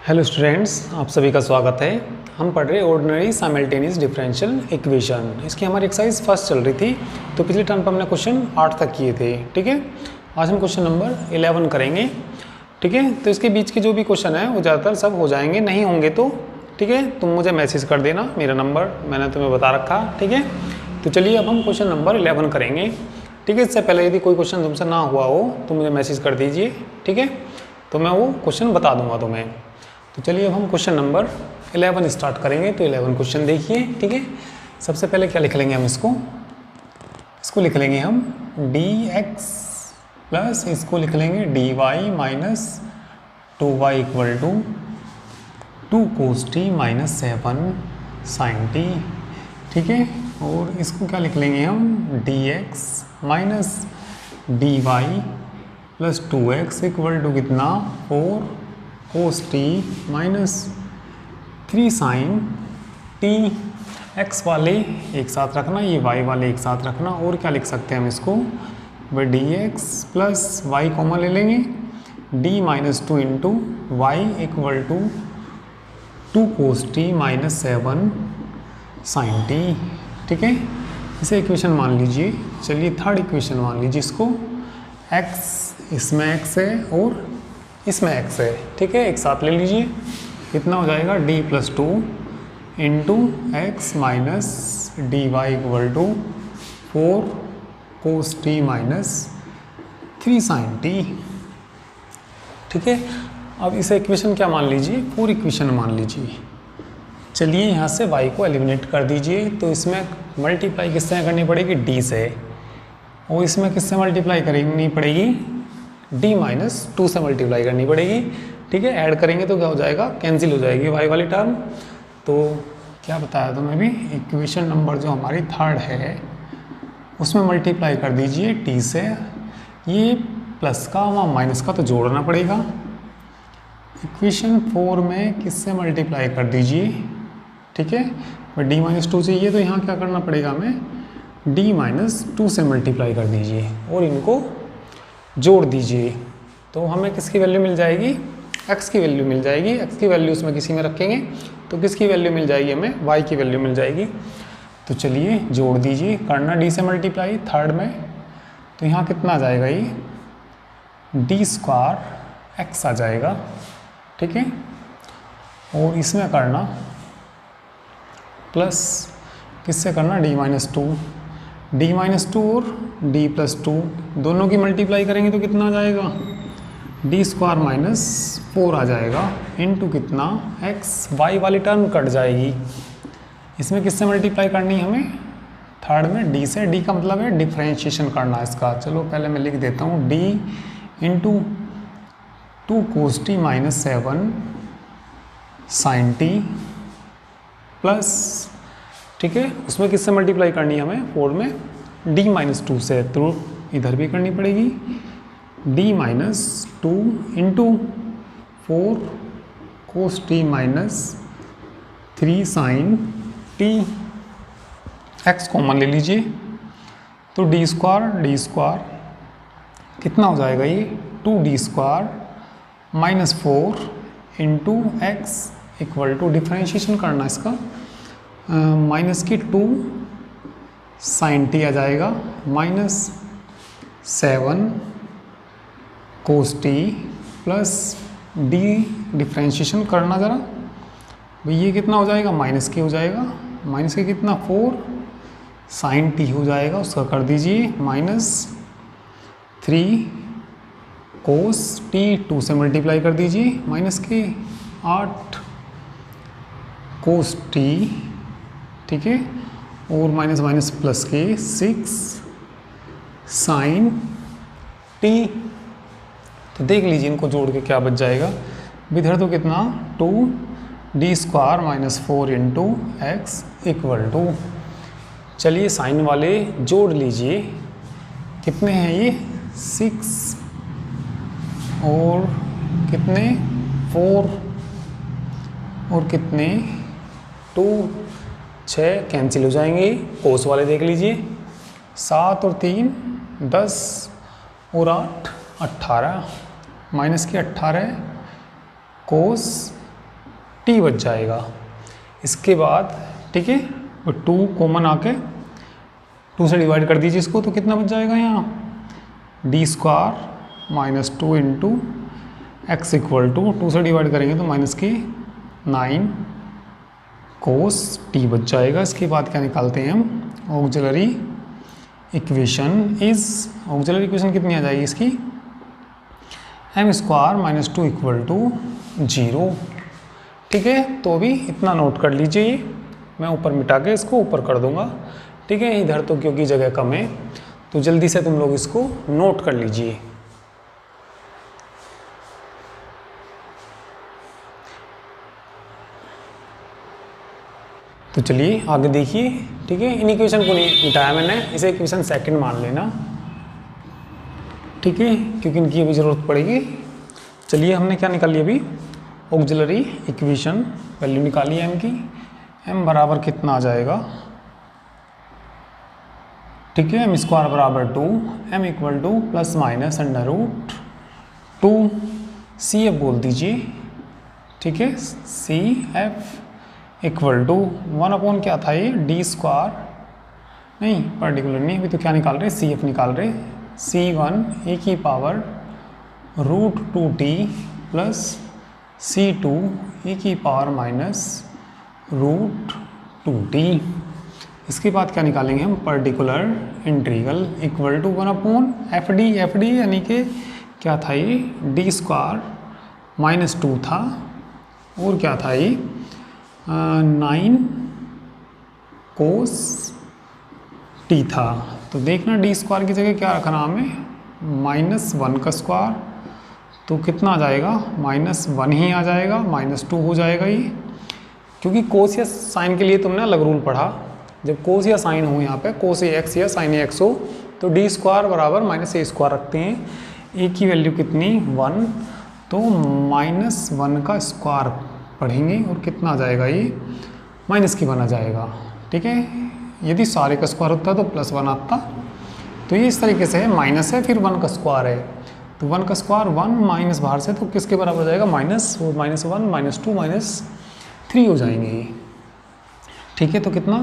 Hello students, आप सभी का स्वागत है। हम पढ़ रहे ऑर्डिनरी साइमल्टेनियस डिफरेंशियल इक्वेशन। इसकी हमारी एक्सरसाइज फर्स्ट चल रही थी, तो पिछले टर्म पर हमने क्वेश्चन 8 तक किए थे। ठीक है, आज हम क्वेश्चन नंबर 11 करेंगे। ठीक है, तो इसके बीच के जो भी क्वेश्चन है वो ज़्यादातर सब हो जाएंगे, नहीं होंगे तो ठीक है तुम मुझे मैसेज कर देना, मेरा नंबर मैंने तुम्हें बता रखा। ठीक है, तो चलिए अब हम क्वेश्चन नंबर 11 करेंगे। ठीक है, इससे पहले यदि कोई क्वेश्चन तुमसे ना हुआ हो तो मुझे मैसेज कर दीजिए। ठीक है, तो मैं वो क्वेश्चन बता दूंगा तुम्हें। तो चलिए अब हम क्वेश्चन नंबर 11 स्टार्ट करेंगे। तो 11 क्वेश्चन देखिए। ठीक है, सबसे पहले क्या लिख लेंगे हम, इसको लिख लेंगे हम dx प्लस इसको लिख लेंगे dy minus 2y equal to 2 cos t minus 7 sin t। ठीक है, और इसको क्या लिख लेंगे हम dx minus dy plus 2x equal to कितना 4 cos t minus 3 sin t। x वाले एक साथ रखना, ये y वाले एक साथ रखना। और क्या लिख सकते हैं हम इसको, वह dx प्लस y कॉमन ले लेंगे, d minus 2 into y equal to 2 cos t minus 7 sin t। ठीक है, इसे इक्वेशन मान लीजिए। चलिए थर्ड इक्वेशन मान लीजिए इसको, x इसमें x है और इसमें x है। ठीक है, एक साथ ले लीजिए, कितना हो जाएगा d plus 2 into x minus d y equal to 4 cos t minus 3 sin t। ठीक है, अब इसे इक्वेशन क्या मान लीजिए, 4 इक्वेशन मान लीजिए। चलिए यहाँ से y को एलिमिनेट कर दीजिए। तो इसमें मल्टीप्लाई किससे करनी पड़ेगी, d से, और इसमें किससे मल्टीप्लाई करनी पड़ेगी, d माइनस 2 से मल्टीप्लाई करनी पड़ेगी। ठीक है, ऐड करेंगे तो क्या हो जाएगा, कैंसिल हो जाएगी y वाली टर्म। तो क्या बताया तुम्हें भी, इक्वेशन नंबर जो हमारी थर्ड है उसमें मल्टीप्लाई कर दीजिए t से। ये प्लस का वहाँ माइनस का तो जोड़ना पड़ेगा। इक्वेशन 4 में किससे मल्टीप्लाई कर दीजिए। ठीक है, d माइनस 2 चाहिए तो यहाँ क्या करना पड़ेगा हमें, d माइनस 2 से मल्टीप्लाई कर दीजिए और इनको जोड़ दीजिए। तो हमें किसकी वैल्यू मिल जाएगी, x की वैल्यू मिल जाएगी। x की वैल्यू उसमें किसी में रखेंगे तो किसकी वैल्यू मिल जाएगी, हमें y की वैल्यू मिल जाएगी। तो चलिए जोड़ दीजिए, करना d से मल्टीप्लाई थर्ड में। तो यहाँ कितना आ जाएगा, ये d स्क्वायर x आ जाएगा। ठीक है, और इसमें करना प्लस किससे करना, d माइनस 2, d माइनस 2 और d प्लस 2 दोनों की मल्टीप्लाई करेंगे तो कितना आ जाएगा, d स्क्वायर माइनस 4 आ जाएगा इनटू कितना x, y वाली टर्म कट जाएगी। इसमें किससे मल्टीप्लाई करनी है हमें, थर्ड में d से। d का मतलब है डिफ्रेंशिएशन करना है इसका। चलो पहले मैं लिख देता हूँ, d into 2 cos t minus 7 sin t plus, ठीक है, उसमें किससे मल्टीप्लाई करनी है हमें, 4 में d माइनस 2 से, तो इधर भी करनी पड़ेगी d minus 2 into 4 cos t minus 3 sin t। x common ले लीजिए तो d स्क्वायर कितना हो जाएगा, ये 2d square minus 4 into x equal to, differentiation करना इसका, माइनस की 2 sin t आ जाएगा minus 7 cos t plus d, differentiation करना ज़रा भाई, ये कितना हो जाएगा, माइनस के हो जाएगा, माइनस के कितना 4 sin t हो जाएगा, उसका कर दीजिए माइनस 3 cos t, 2 से मल्टीप्लाई कर दीजिए, माइनस के 8 cos t। ठीक है, और माइनस माइनस प्लस के 6 sin t। तो देख लीजिए इनको जोड़ के क्या बच जाएगा, इधर तो कितना 2d square minus 4 into x equal to, चलिए साइन वाले जोड़ लीजिए, कितने हैं ये 6 और कितने 4 और कितने 2, 6 कैंसिल हो जाएंगे। कोस वाले देख लीजिए, 7 और 3 10 और 8 18, माइनस के 18 कोस टी बच जाएगा। इसके बाद ठीक है वो 2 कॉमन आके 2 से डिवाइड कर दीजिए इसको, तो कितना बच जाएगा यहाँ d square minus 2 into x equal to 2 से डिवाइड करेंगे तो माइनस की 9 कोस टी बच जाएगा। इसके बाद क्या निकालते हैं हम auxiliary equation is, auxiliary equation कितनी आ जाएगी इसकी m square minus 2 equal to 0। ठीक है, तो अभी इतना नोट कर लीजिए, मैं ऊपर मिटा के इसको ऊपर कर दूंगा। ठीक है, इधर तो क्योंकि जगह कम है तो जल्दी से तुम लोग इसको नोट कर लीजिए। तो चलिए आगे देखिए। ठीक है, इन इक्वेशन को नहीं मिटाया मैंने, इसे इक्वेशन सेकंड मान लेना। ठीक है, क्योंकि इनकी अभी ज़रूरत पड़ेगी। चलिए हमने क्या निकाली अभी ऑक्सिलरी इक्वेशन, वैल्यू निकाली है एम की। एम बराबर कितना आ जाएगा, ठीक है, एम स्क्वायर बराबर 2, m equal to plus minus under root 2 c f बोल दीजिए। ठीक है, c f equal to 1 upon क्या था ये डी स्क्वायर, नहीं पर्टिकुलर नहीं, अभी तो क्या निकाल रहे सी एफ निकाल रहे, C1 e की power root 2t plus C2 e की पावर माइनस रूट 2t। इसके बाद क्या निकालेंगे हम particular integral equal to 1 upon f d यानी कि क्या था ये डी स्क्वायर माइनस 2 था और क्या था ये 9 कोस टी था। तो देखना डी स्क्वायर की जगह क्या रखना हमें माइनस 1 का स्क्वायर, तो कितना आ जाएगा माइनस 1 ही आ जाएगा, माइनस 2 हो जाएगा ये, क्योंकि कोस या साइन के लिए तुमने अलग रूल पढ़ा, जब कोस या साइन हो यहाँ पे कोस ए एक्स या साइन ए एक्स हो तो डी स्क्वायर बराबर माइनस ए स्क्वायर रखते हैं। ए की वैल्यू कितनी 1, तो माइनस 1 का स्क्वायर पढ़ेंगे और कितना आ जाएगा ये माइनस की 1 आ जाएगा। ठीक है, यदि सारे का स्क्वायर होता तो प्लस 1 आता, तो ये इस तरीके से है, माइनस है फिर 1 का स्क्वायर है, तो 1 का स्क्वायर 1 माइनस बाहर से तो किसके बराबर हो जाएगा माइनस, और माइनस 1 माइनस 2 माइनस 3 हो जाएंगे ये। ठीक है, तो कितना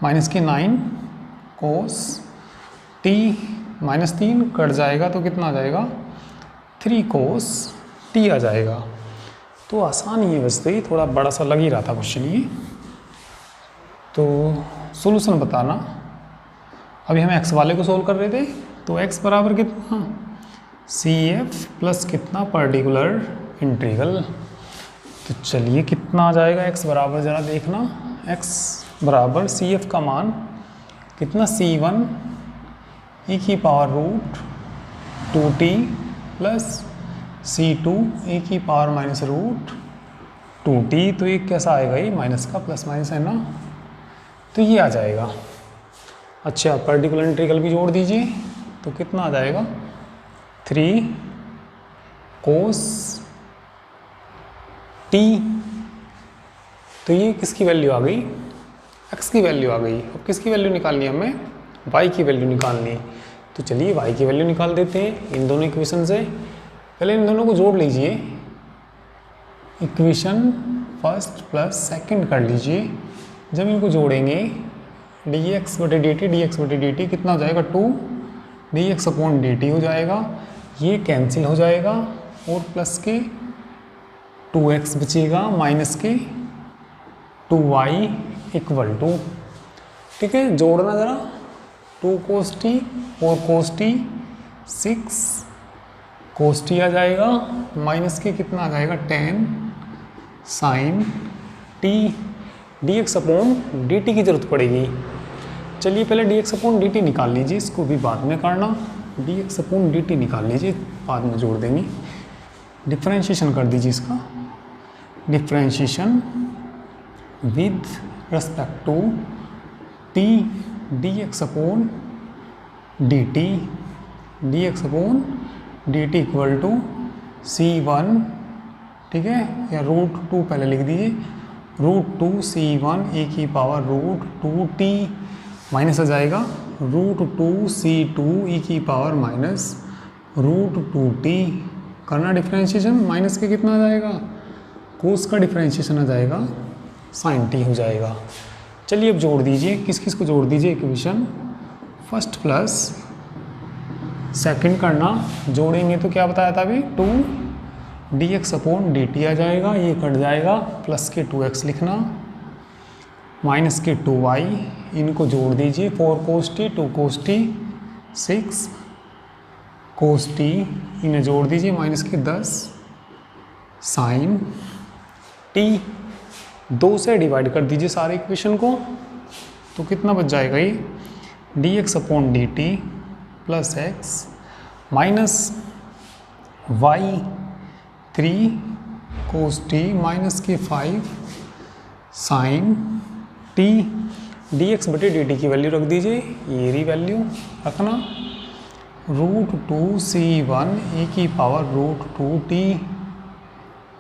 माइनस के 9 कोस टी माइनस 3 कट जाएगा तो कितना आ जाएगा 3 कोस टी आ जाएगा। तो आसान ही है, वैसे ही थोड़ा बड़ा सा लग ही रहा था क्वेश्चन ये। तो सॉल्यूशन बताना, अभी हम x वाले को सोल्व कर रहे थे, तो x बराबर कितना सी एफ प्लस कितना पर्टिकुलर इंटीग्रल। तो चलिए कितना आ जाएगा x बराबर, ज़रा देखना, x बराबर सी एफ का मान कितना C1 e की power root 2t plus C2 e की पावर माइनस रूट 2t, तो ये कैसा आएगा ये माइनस का प्लस माइनस है ना, तो ये आ जाएगा। अच्छा पर्टिकुलर इंटीग्रल भी जोड़ दीजिए, तो कितना आ जाएगा 3 कोस टी, तो ये किसकी वैल्यू आ गई x की वैल्यू आ गई। अब किसकी वैल्यू निकालनी है हमें y की वैल्यू निकालनी, तो चलिए y की वैल्यू निकाल देते हैं इन दोनों इक्वेशन से। पहले इन दोनों को जोड़ लीजिए, इक्वेशन फर्स्ट प्लस सेकंड कर लीजिए। जब इनको जोड़ेंगे dx बटे dt कितना हो जाएगा 2 dx अपॉन dt हो जाएगा, ये कैंसिल हो जाएगा और प्लस के 2x बचेगा माइनस के 2y इक्वल टू, ठीक है, जोड़ना ज़रा 2 कोस टी और कोस टी 6 कोस टी आ जाएगा, माइनस के कितना आ जाएगा 10 sine t, dx upon dt की ज़रूरत पड़ेगी। चलिए पहले dx अपॉन dt निकाल लीजिए, इसको भी बाद में करना, dx अपॉन dt निकाल लीजिए, बाद में जोड़ देंगे। डिफरेंशिएशन कर दीजिए इसका, differentiation with respect to t dx upon dt, dx upon dt equal to C1, ठीक है, या रूट 2 पहले लिख दीजिए, रूट 2 C1 e की पावर रूट 2t माइनस आ जाएगा रूट 2 C2 e की पावर माइनस रूट 2t, करना डिफरेंशिएशन, माइनस के कितना आ जाएगा कोस का डिफरेंशिएशन आ जाएगा साइन टी हो जाएगा। चलिए अब जोड़ दीजिए, किस किस को जोड़ दीजिए इक्वेशन फर्स्ट प्लस सेकंड करना, जोड़ेंगे तो क्या बताया था अभी 2 dx अपॉन dt आ जाएगा, ये कट जाएगा, प्लस के 2x लिखना माइनस के 2y, इनको जोड़ दीजिए 4 cos t 2 cos t 6 cos t, इन्हें जोड़ दीजिए माइनस के 10 साइन t, 2 से डिवाइड कर दीजिए सारे इक्वेशन को, तो कितना बच जाएगा ये dx upon dt plus x minus y 3 cos t minus के 5 साइन t, dx बटे dt की वैल्यू रख दीजिए, ये रही वैल्यू रखना, √2c1 e की power √2t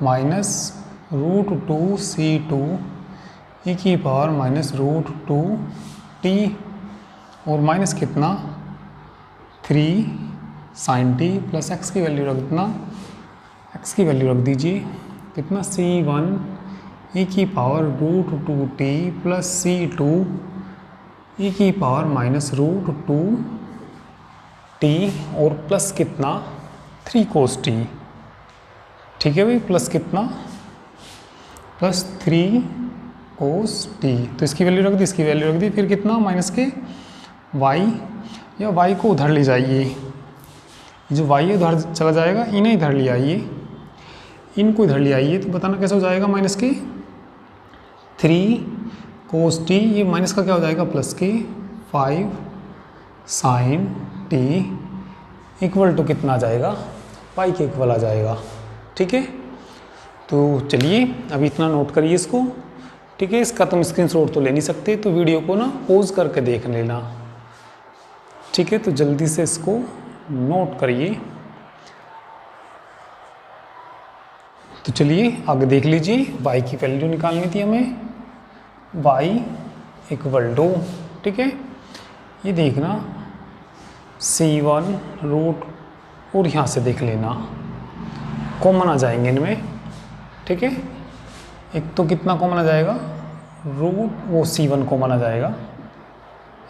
minus √2c2 e की पावर माइनस √2t और माइनस कितना 3 साइन टी प्लस x की वैल्यू रख देना, x की वैल्यू रख दीजिए कितना c1 e की power √2t plus c2 e की पावर माइनस √2t और प्लस कितना 3 cos t, ठीक है भाई, प्लस कितना प्लस 3 cos t, तो इसकी वैल्यू रख दी, इसकी वैल्यू रख दी, फिर कितना माइनस के y, या y को उधर ले जाइए, जो y है उधर चला जाएगा, इन्हें इधर ले आइए, इनको इधर ले आइए, तो बताना कैसे हो जाएगा माइनस के 3 cos t, ये माइनस का क्या हो जाएगा प्लस के 5 साइन t इक्वल टू कितना आ जाएगा y के इक्वल आ जाएगा, ठीक है। तो चलिए अभी इतना नोट करिए इसको, ठीक है। इसका तुम स्क्रीनशॉट तो ले नहीं सकते, तो वीडियो को ना पॉज करके देख लेना, ठीक है। तो जल्दी से इसको नोट करिए। तो चलिए आगे देख लीजिए, y की वैल्यू निकालनी थी हमें, y इक्वल टू, ठीक है, ये देखना c1 रूट, और यहाँ से देख लेना कॉमन आ जाएंगे इनमें, ठीक है। एक तो कितना कॉमन आ जाएगा रूट, वो c1 कॉमन आ जाएगा,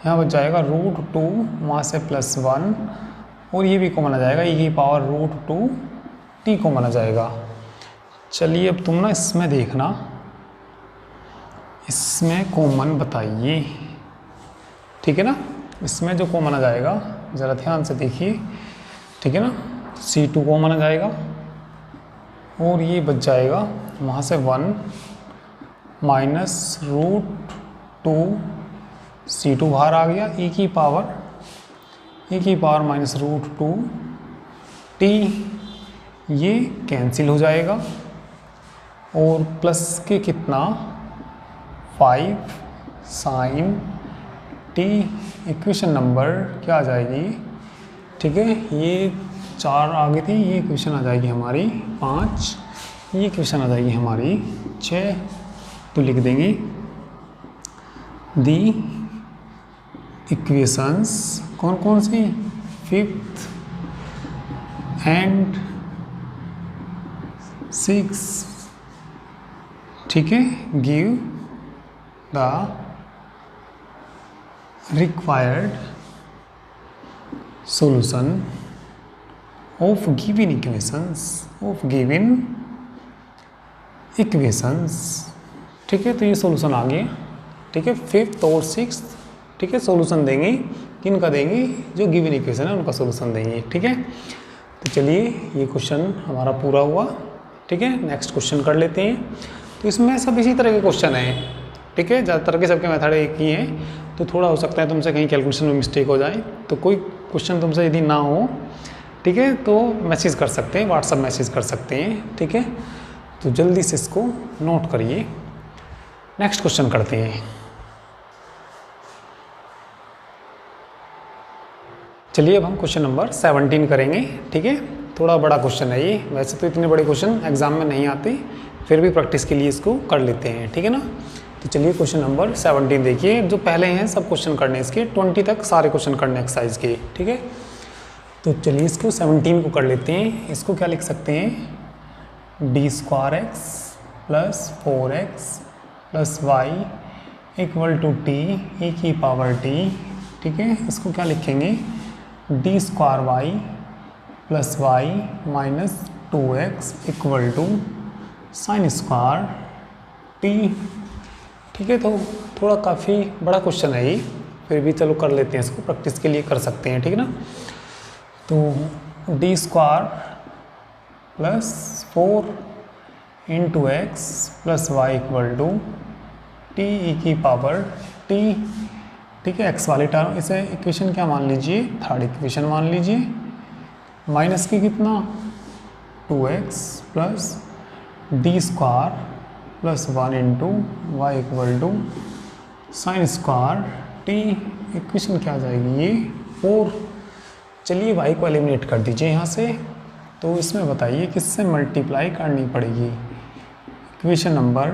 यहाँ बच जाएगा √2, वहाँ से +1, और ये भी कॉमन आ जाएगा, e की पावर √2t कॉमन आ जाएगा। चलिए अब तुम ना इसमें देखना, इसमें कॉमन बताइए, ठीक है ना, इसमें जो कॉमन आ जाएगा ज़रा ध्यान से देखिए, ठीक है ना, c2 कॉमन आ जाएगा, और ये बच जाएगा वहाँ से 1 माइनस √2 c2 बाहर आ गया, e की पावर माइनस √2t, ये कैंसिल हो जाएगा, और प्लस के कितना 5 साइन t, इक्वेशन नंबर क्या आ जाएगी, ठीक है, ये 4 आ गई थी, ये इक्वेशन आ जाएगी हमारी 5, ये इक्वेशन आ जाएगी हमारी 6, तो लिख देंगे दी इक्वेशंस कौन कौन सी 5th एंड 6th, ठीक है, give the required solution of given equations, ठीक है। तो ये सॉल्यूशन आ गया, ठीक है, 5th और 6th, ठीक है, सॉल्यूशन देंगे, किन का देंगे, जो गिवन इक्वेशन है उनका सॉल्यूशन देंगे, ठीक है। तो चलिए ये क्वेश्चन हमारा पूरा हुआ, ठीक है। नेक्स्ट क्वेश्चन कर लेते हैं। तो इसमें सब इसी तरह के क्वेश्चन हैं, ठीक है, ज़्यादातर के सबके मेथड एक ही हैं, तो थोड़ा हो सकता है तुमसे कहीं कैलकुलेशन में मिस्टेक हो जाए, तो कोई क्वेश्चन तुमसे यदि ना हो, ठीक है, तो मैसेज कर सकते हैं, व्हाट्सअप मैसेज कर सकते हैं, ठीक है। तो जल्दी से इसको नोट करिए। नेक्स्ट क्वेश्चन करते हैं। चलिए अब हम क्वेश्चन नंबर 17 करेंगे, ठीक है। थोड़ा बड़ा क्वेश्चन है ये, वैसे तो इतने बड़े क्वेश्चन एग्जाम में नहीं आते, फिर भी प्रैक्टिस के लिए इसको कर लेते हैं, ठीक है ना। तो चलिए क्वेश्चन नंबर 17 देखिए, जो पहले हैं सब क्वेश्चन करने इसके, 20 तक सारे क्वेश्चन करने एक्सरसाइज के, ठीक है। तो चलिए इसको 17 को कर लेते हैं। इसको क्या लिख सकते हैं, d² x plus 4x plus y equal to t e की पावर टी। ठीक है, इसको क्या लिखेंगे, d square y plus y minus 2x equal to sine square t. ठीक है, तो थोड़ा काफ़ी बड़ा क्वेश्चन है ये, फिर भी चलो कर लेते हैं इसको, प्रैक्टिस के लिए कर सकते हैं। ठीक है ना, तो d square plus 4 into x plus y equal to t e की पावर टी। ठीक है, एक्स वाली टर्म, इसे इक्वेशन क्या मान लीजिए, थर्ड इक्वेशन मान लीजिए, माइनस की कितना 2x plus d square plus 1 into y equal to sine square t. Equation क्या आ जाएगी ये 4। चलिए y को एलिमिनेट कर दीजिए यहाँ से, तो इसमें बताइए किससे मल्टीप्लाई करनी पड़ेगी। इक्वेशन नंबर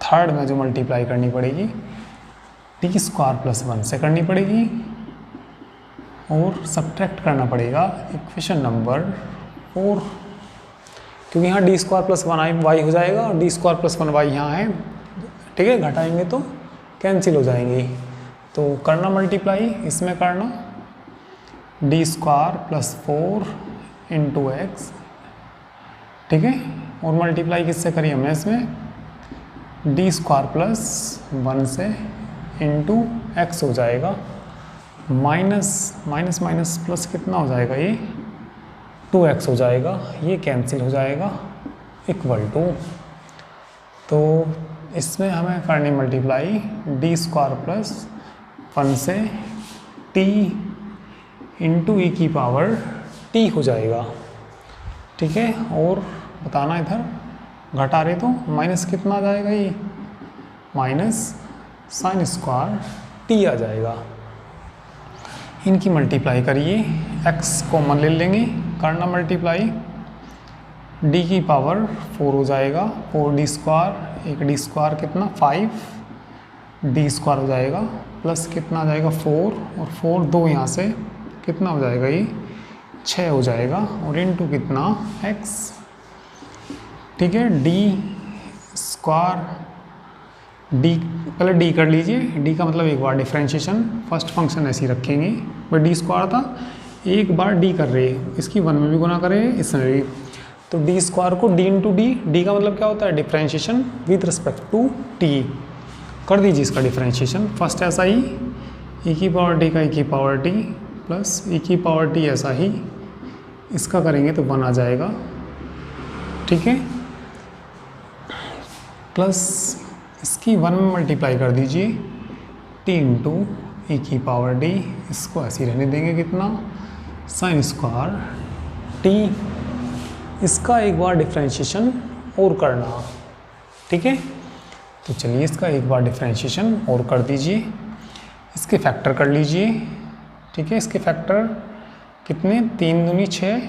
थर्ड में जो मल्टीप्लाई करनी पड़ेगी टी स्क्वायर प्लस 1 से करनी पड़ेगी, और सब्ट्रैक्ट करना पड़ेगा इक्वेशन नंबर 4, क्योंकि यहाँ डी स्क्वायर प्लस 1 वाई हो जाएगा और डी स्क्वायर प्लस 1 वाई यहाँ है। ठीक है, घटाएंगे तो कैंसिल हो जाएंगे, तो करना मल्टीप्लाई, इसमें करना D square plus 4 into x. ठीक है, और मल्टीप्लाई किससे करी हमने, इसमें डी स्क्वायर प्लस 1 से इंटू एक्स हो जाएगा, माइनस माइनस माइनस प्लस कितना हो जाएगा ये 2x हो जाएगा, ये कैंसिल हो जाएगा इक्वल टू, तो इसमें हमें करनी मल्टीप्लाई डी स्क्वायर प्लस 1 से टी इंटू ई की पावर टी हो जाएगा। ठीक है, और बताना इधर घटा रहे तो माइनस कितना आ जाएगा, ये माइनस साइन स्क्वायर टी आ जाएगा। इनकी मल्टीप्लाई करिए, x कॉमन ले लेंगे, करना मल्टीप्लाई d की पावर 4 हो जाएगा, 4d स्क्वायर, एक d स्क्वायर कितना 5d स्क्वायर हो जाएगा, प्लस कितना आ जाएगा 4, और 4 2 यहाँ से कितना हो जाएगा ये 6 हो जाएगा, और इनटू कितना x। ठीक है, d स्क्वायर d, पहले d कर लीजिए, d का मतलब एक बार डिफ्रेंशिएशन, फर्स्ट फंक्शन ऐसे ही रखेंगे, बट d स्क्वायर था, एक बार d कर रहे हैं, इसकी 1 में भी गुना करें, इसमें भी, तो d स्क्वायर को d इंटू डी, d का मतलब क्या होता है differentiation with respect to t। कर दीजिए इसका डिफ्रेंशिएशन, फर्स्ट ऐसा ही e की पावर t का e की पावर t प्लस e की पावर t ऐसा ही, इसका करेंगे तो 1 आ जाएगा। ठीक है, प्लस इसकी 1 में मल्टीप्लाई कर दीजिए t इंटू ई की पावर d, इसको ऐसे ही रहने देंगे, कितना साइन स्क्वायर t। इसका एक बार डिफ्रेंशिएशन और करना। ठीक है, तो चलिए इसका एक बार डिफ्रेंशिएशन और कर दीजिए, इसके फैक्टर कर लीजिए। ठीक है, इसके फैक्टर कितने, 3 दूनी 6,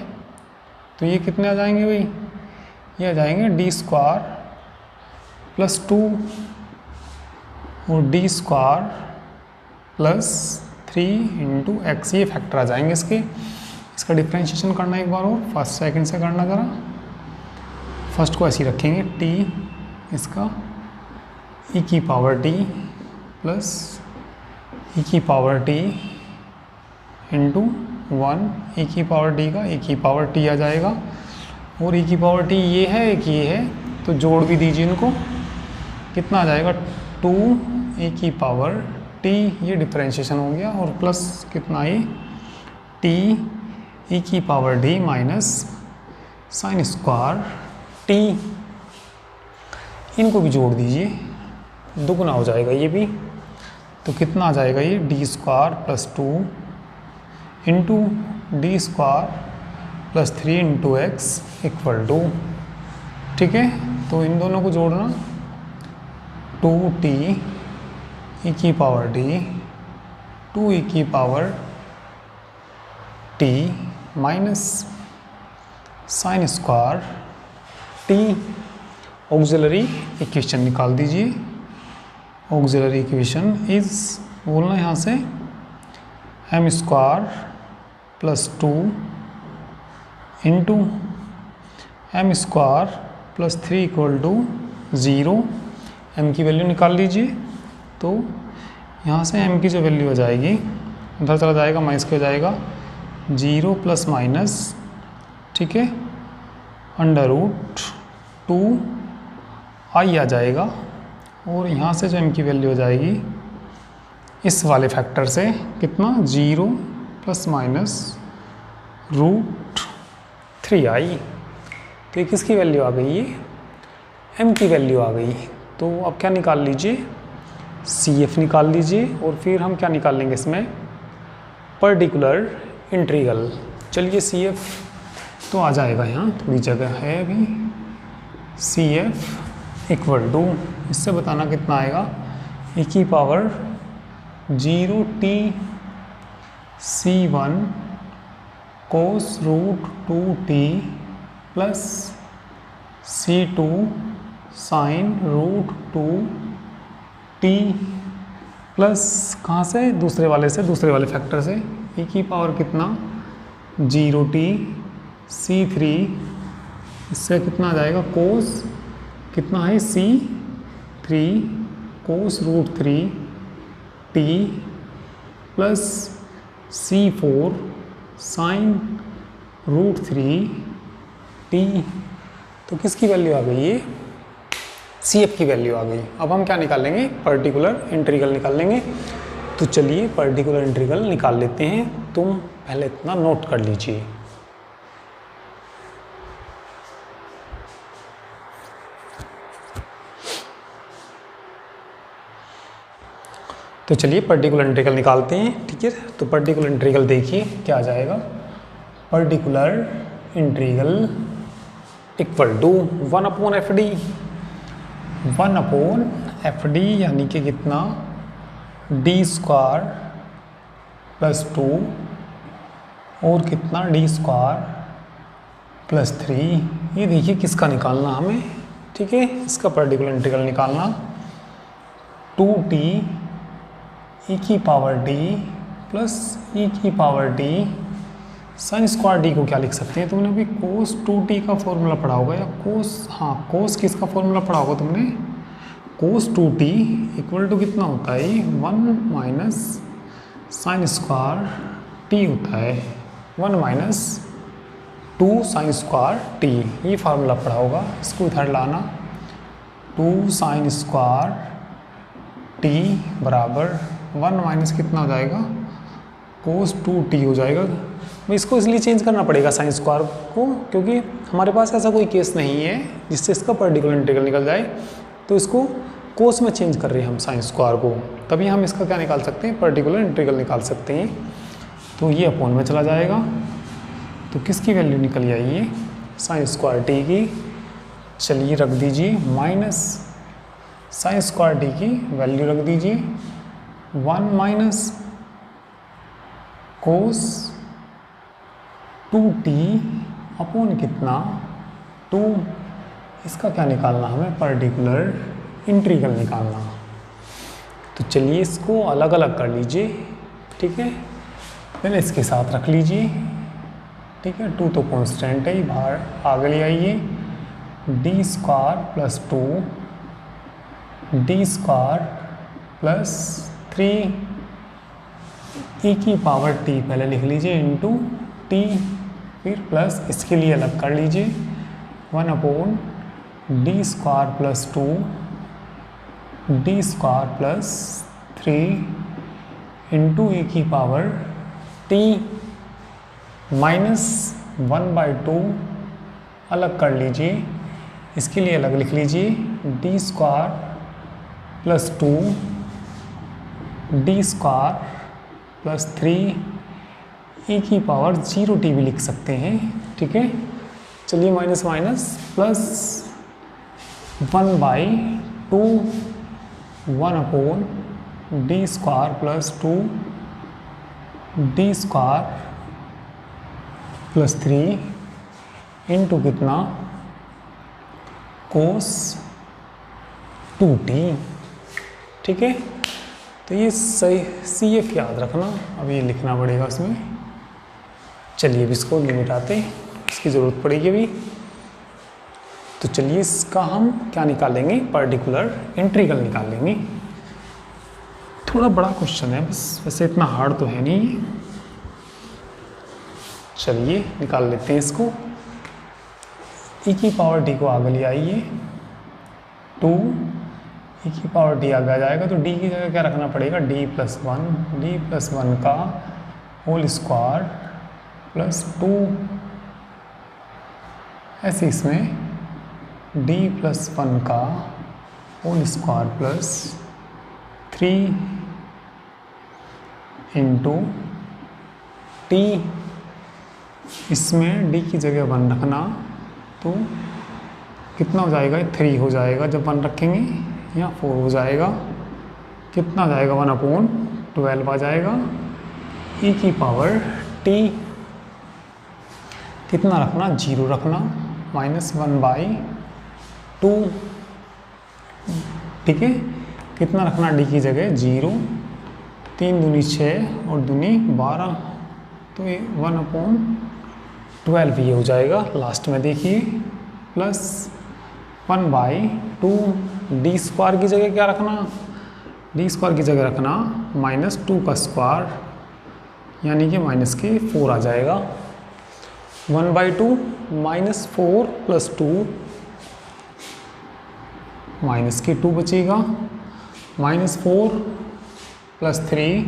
तो ये कितने आ जाएंगे भाई, ये आ जाएंगे डी स्क्वायर प्लस 2 और D square plus 3 into x, ये फैक्टर आ जाएंगे इसके। इसका डिफ्रेंशिएशन करना एक बार और, फर्स्ट सेकंड से करना ज़रा, फर्स्ट को ऐसे ही रखेंगे टी, इसका ई की पावर टी प्लस ई की पावर टी इंटू 1, ई की पावर टी का ई की पावर टी आ जाएगा, और ई की पावर टी ये है, एक ये है, तो जोड़ भी दीजिए इनको, कितना आ जाएगा 2 ई की पावर टी, ये डिफ्रेंशिएशन हो गया, और प्लस कितना ये टी ई की power D minus sine square T, इनको भी जोड़ दीजिए, दुगुना हो जाएगा ये भी, तो कितना आ जाएगा ये d square plus 2 into d square plus 3 into x equal to. ठीक है, तो इन दोनों को जोड़ना 2t ई की पावर डी 2 ई की power t minus sine square t। Auxiliary equation निकाल दीजिए, ऑक्सिलरी इक्वेशन इज, बोलना यहाँ से m square plus 2 into m square plus 3 equal to 0। m की वैल्यू निकाल लीजिए। तो यहाँ से m की जो वैल्यू हो जाएगी उधर चला जाएगा, माइनस के हो जाएगा 0 प्लस माइनस, ठीक है, √2 i आ जाएगा। और यहाँ से जो m की वैल्यू हो जाएगी इस वाले फैक्टर से कितना, 0 प्लस माइनस √3i। तो ये किसकी वैल्यू आ गई, ये m की वैल्यू आ गई। तो अब क्या निकाल लीजिए, CF निकाल लीजिए। और फिर हम क्या निकाल लेंगे इसमें, पर्टिकुलर इंटीग्रल। चलिए CF तो आ जाएगा, यहाँ थोड़ी जगह है अभी। CF इक्वल टू, इससे बताना कितना आएगा, e की power 0t C1 cos √2t plus C2 sin √2t plus कहाँ से, दूसरे वाले से, दूसरे वाले फैक्टर से, e की पावर कितना 0t C3, इससे कितना आ जाएगा, कोस कितना है C3 कोस √3t plus C4 sign √3t। तो किसकी वैल्यू आ गई, ये CF की वैल्यू आ गई। अब हम क्या निकालेंगे, पर्टिकुलर इंटीग्रल निकाल लेंगे। तो चलिए पर्टिकुलर इंटीग्रल निकाल लेते हैं। तुम पहले इतना नोट कर लीजिए। तो चलिए पर्टिकुलर इंटीग्रल निकालते हैं, ठीक है। तो पर्टिकुलर इंटीग्रल देखिए क्या आ जाएगा, particular integral equal to 1/fd, 1/fd यानी कि कितना, d² प्लस 2 और कितना d² प्लस 3। ये देखिए किसका निकालना हमें, ठीक है, इसका पर्टिकुलर इंटीग्रल निकालना। 2t e की पावर d प्लस e की power d sin square d को क्या लिख सकते हैं, तुमने अभी cos 2t का फॉर्मूला पढ़ा होगा, या cos, हाँ cos किसका फॉर्मूला पढ़ा होगा तुमने, cos 2t इक्वल टू कितना होता है, 1 माइनस साइन स्क्वायर t होता है, 1 माइनस 2 साइन स्क्वायर t, ये फार्मूला पढ़ा होगा। इसको इधर लाना, 2 साइन स्क्वायर t बराबर 1 माइनस कितना हो जाएगा, cos 2t हो जाएगा। इसको इसलिए चेंज करना पड़ेगा साइन स्क्वायर को, क्योंकि हमारे पास ऐसा कोई केस नहीं है जिससे इसका पर्टिकुलर इंटीग्रल निकल जाए। तो इसको कोस में चेंज कर रहे हैं हम साइन स्क्वायर को, तभी हम इसका क्या निकाल सकते हैं, पर्टिकुलर इंटीग्रल निकाल सकते हैं। तो ये अपॉन में चला जाएगा। तो किसकी वैल्यू निकल आई, ये साइन स्क्वायर टी की। चलिए रख दीजिए, माइनस साइन स्क्वायर टी की वैल्यू रख दीजिए 1 माइनस कोस 2t अपॉन कितना 2। इसका क्या निकालना हमें, पर्टिकुलर इंटीग्रल निकालना। तो चलिए इसको अलग अलग कर लीजिए, ठीक है, पहले इसके साथ रख लीजिए, ठीक है। 2 तो कांस्टेंट है, बाहर आगे ले आइए, d² plus 2 d² plus 3 e की पावर t पहले लिख लीजिए इंटू t, फिर प्लस इसके लिए अलग कर लीजिए 1/d² plus 2 d² plus 3 into e की पावर t माइनस 1/2 अलग कर लीजिए, इसके लिए अलग लिख लीजिए d² plus 2 d² plus 3 e की पावर 0t भी लिख सकते हैं, ठीक है। चलिए minus minus plus 1/2 1/d² plus 2 d² plus 3 into कितना कोस 2t, ठीक है। तो ये सही CF याद रखना, अब ये लिखना पड़ेगा उसमें। चलिए अब इसको लिमिट आते, इसकी ज़रूरत पड़ेगी अभी। तो चलिए इसका हम क्या निकालेंगे, पर्टिकुलर इंटीग्रल निकालेंगे। थोड़ा बड़ा क्वेश्चन है बस, वैसे इतना हार्ड तो है नहीं। चलिए निकाल लेते हैं इसको। e की पावर t को आगे ले आइए, 2 e की पावर t आगे आ जाएगा तो d की जगह क्या रखना पड़ेगा, d+1 का होल स्क्वायर प्लस 2, ऐसे इसमें d+1 का whole square plus 3 into t, इसमें d की जगह 1 रखना तो कितना हो जाएगा, 3 हो जाएगा। जब 1 रखेंगे यहाँ 4 हो जाएगा, कितना आ जाएगा, 1/12 आ जाएगा। e की पावर t कितना रखना, 0 रखना, -1/2, ठीक है। कितना रखना d की जगह, 0, 3 दूनी 6 और दूनी 12, तो ये 1/12 ये हो जाएगा। लास्ट में देखिए प्लस 1/2, डी स्क्वायर की जगह क्या रखना, डी स्क्वायर की जगह रखना -2 का स्क्वायर, यानी कि -4 आ जाएगा। 1/2 -4 + 2 -2 बचेगा, -4 + 3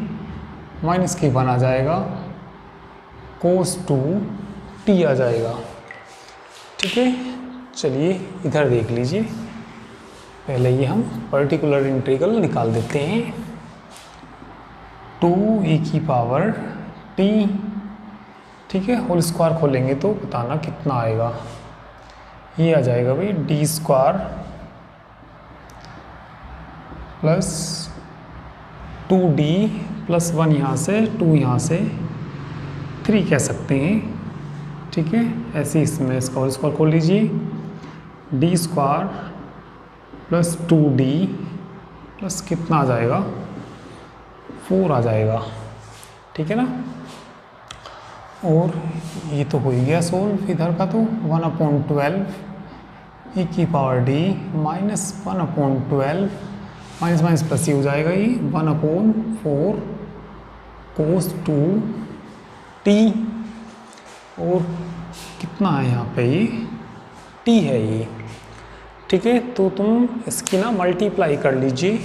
-1 आ जाएगा, cos 2t आ जाएगा, ठीक है। चलिए इधर देख लीजिए, पहले ये हम पर्टिकुलर इंटीग्रल निकाल देते हैं। 2e की पावर t, ठीक है, होल स्क्वायर खोलेंगे तो बताना कितना आएगा। ये आ जाएगा भाई d² प्लस 2d प्लस 1 यहाँ से 2 यहाँ से 3 कह सकते हैं, ठीक है। ऐसे इसमें इसका होल स्क्वायर खोल लीजिए, d² प्लस 2d प्लस कितना आ जाएगा, 4 आ जाएगा, ठीक है ना। और ये तो हो ही गया सोल्व इधर का, तो 1/12 e की पावर d -1/12 माइनस प्लस ये हो जाएगा, ये 1/4 cos 2t, और कितना है यहाँ पे, ये t है ये, ठीक है। तो तुम इसकी ना मल्टीप्लाई कर लीजिए,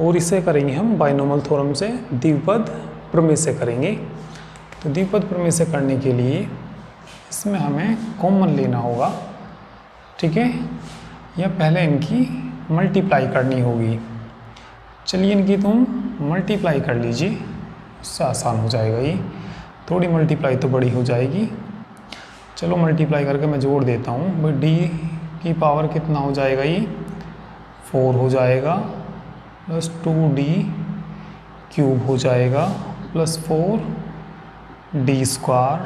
और इसे करेंगे हम बाइनोमियल थ्योरम से, द्विपद प्रमेय से करेंगे। तो द्विपद प्रमेय से करने के लिए इसमें हमें कॉमन लेना होगा, ठीक है, या पहले इनकी मल्टीप्लाई करनी होगी। चलिए इनकी तुम मल्टीप्लाई कर लीजिए, उससे आसान हो जाएगा। ये थोड़ी मल्टीप्लाई तो बड़ी हो जाएगी, चलो मल्टीप्लाई करके मैं जोड़ देता हूँ भाई। d की पावर कितना हो जाएगा, ये 4 हो जाएगा, प्लस 2d³ हो जाएगा, प्लस 4d²,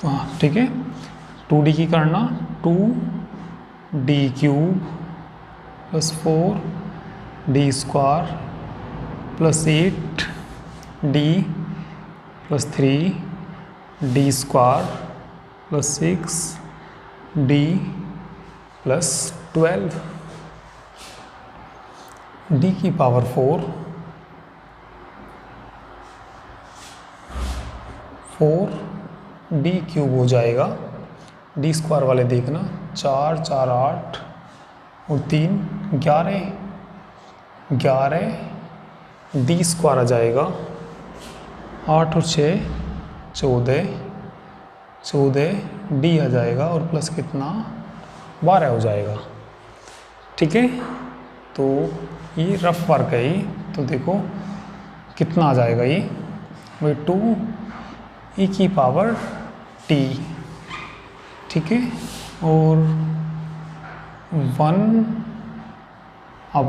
हाँ ठीक है। 2d की करना 2d³ plus 4d² plus 8d plus 3d² plus 6d plus 12, d की पावर 4d³ हो जाएगा। d² वाले देखना, 4 4 8 और 3 11 d² आ जाएगा, 8 और 6 14 d आ जाएगा, और प्लस कितना 12 हो जाएगा, ठीक है। तो ये रफ वर्क है ये, तो देखो कितना आ जाएगा ये भाई 2e की पावर t, ठीक है, और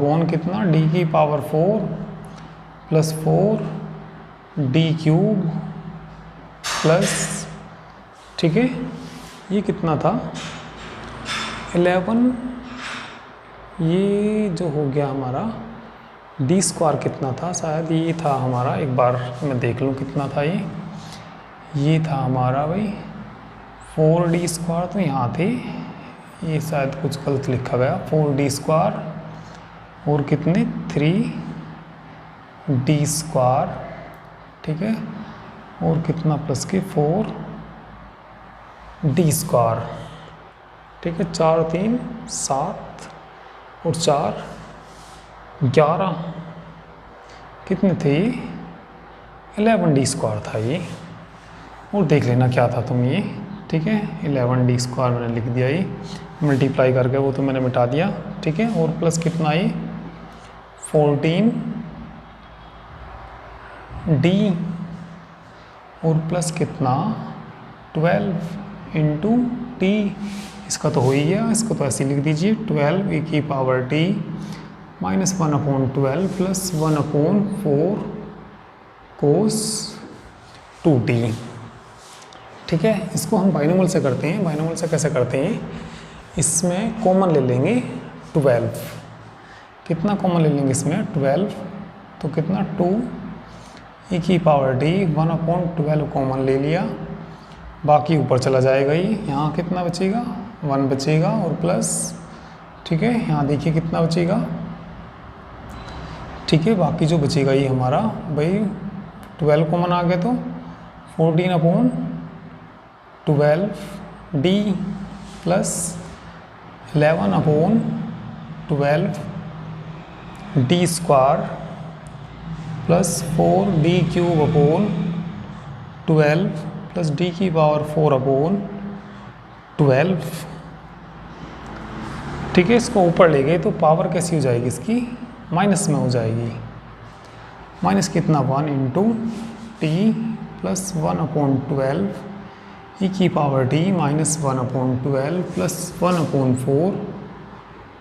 1/, कितना d की पावर 4 प्लस 4d³ प्लस, ठीक है, ये कितना था 11, ये जो हो गया हमारा d² कितना था, शायद ये था हमारा, एक बार मैं देख लूँ कितना था ये था हमारा भाई 4d² तो यहाँ थे, ये शायद कुछ गलत लिखा गया। 4d² और कितने 3d², ठीक है, और कितना प्लस के 4d², ठीक है। 4 3 7 और 4 11, कितने थे ये 11d² था ये। और देख लेना क्या था तुम ये, ठीक है। 11d² मैंने लिख दिया, ये मल्टीप्लाई करके वो तो मैंने मिटा दिया, ठीक है। और प्लस कितना ये 14d और प्लस कितना 12 इंटू टी, इसका तो हो ही गया, इसको तो ऐसे लिख दीजिए 12e⁻t -1/12 प्लस 1/4 cos 2t, ठीक है। इसको हम बाइनोमियल से करते हैं। बाइनोमियल से कैसे करते हैं, इसमें कॉमन ले लेंगे 12, कितना कॉमन ले लेंगे इसमें 12, तो कितना 2e⁻t 1/12 कॉमन ले लिया, बाकी ऊपर चला जाएगा ये, यहाँ कितना बचेगा 1 बचेगा और प्लस, ठीक है, यहाँ देखिए कितना बचेगा, ठीक है। बाकी जो बचेगा ये हमारा भाई 12 कॉमन आ गया तो 14/12d plus 11/12d² plus 4d³ plus d⁻4/12, ठीक है। इसको ऊपर ले गए तो पावर कैसी हो जाएगी इसकी, माइनस में हो जाएगी, माइनस कितना 1 into T plus 1/12 e⁻t -1/12 plus 1/4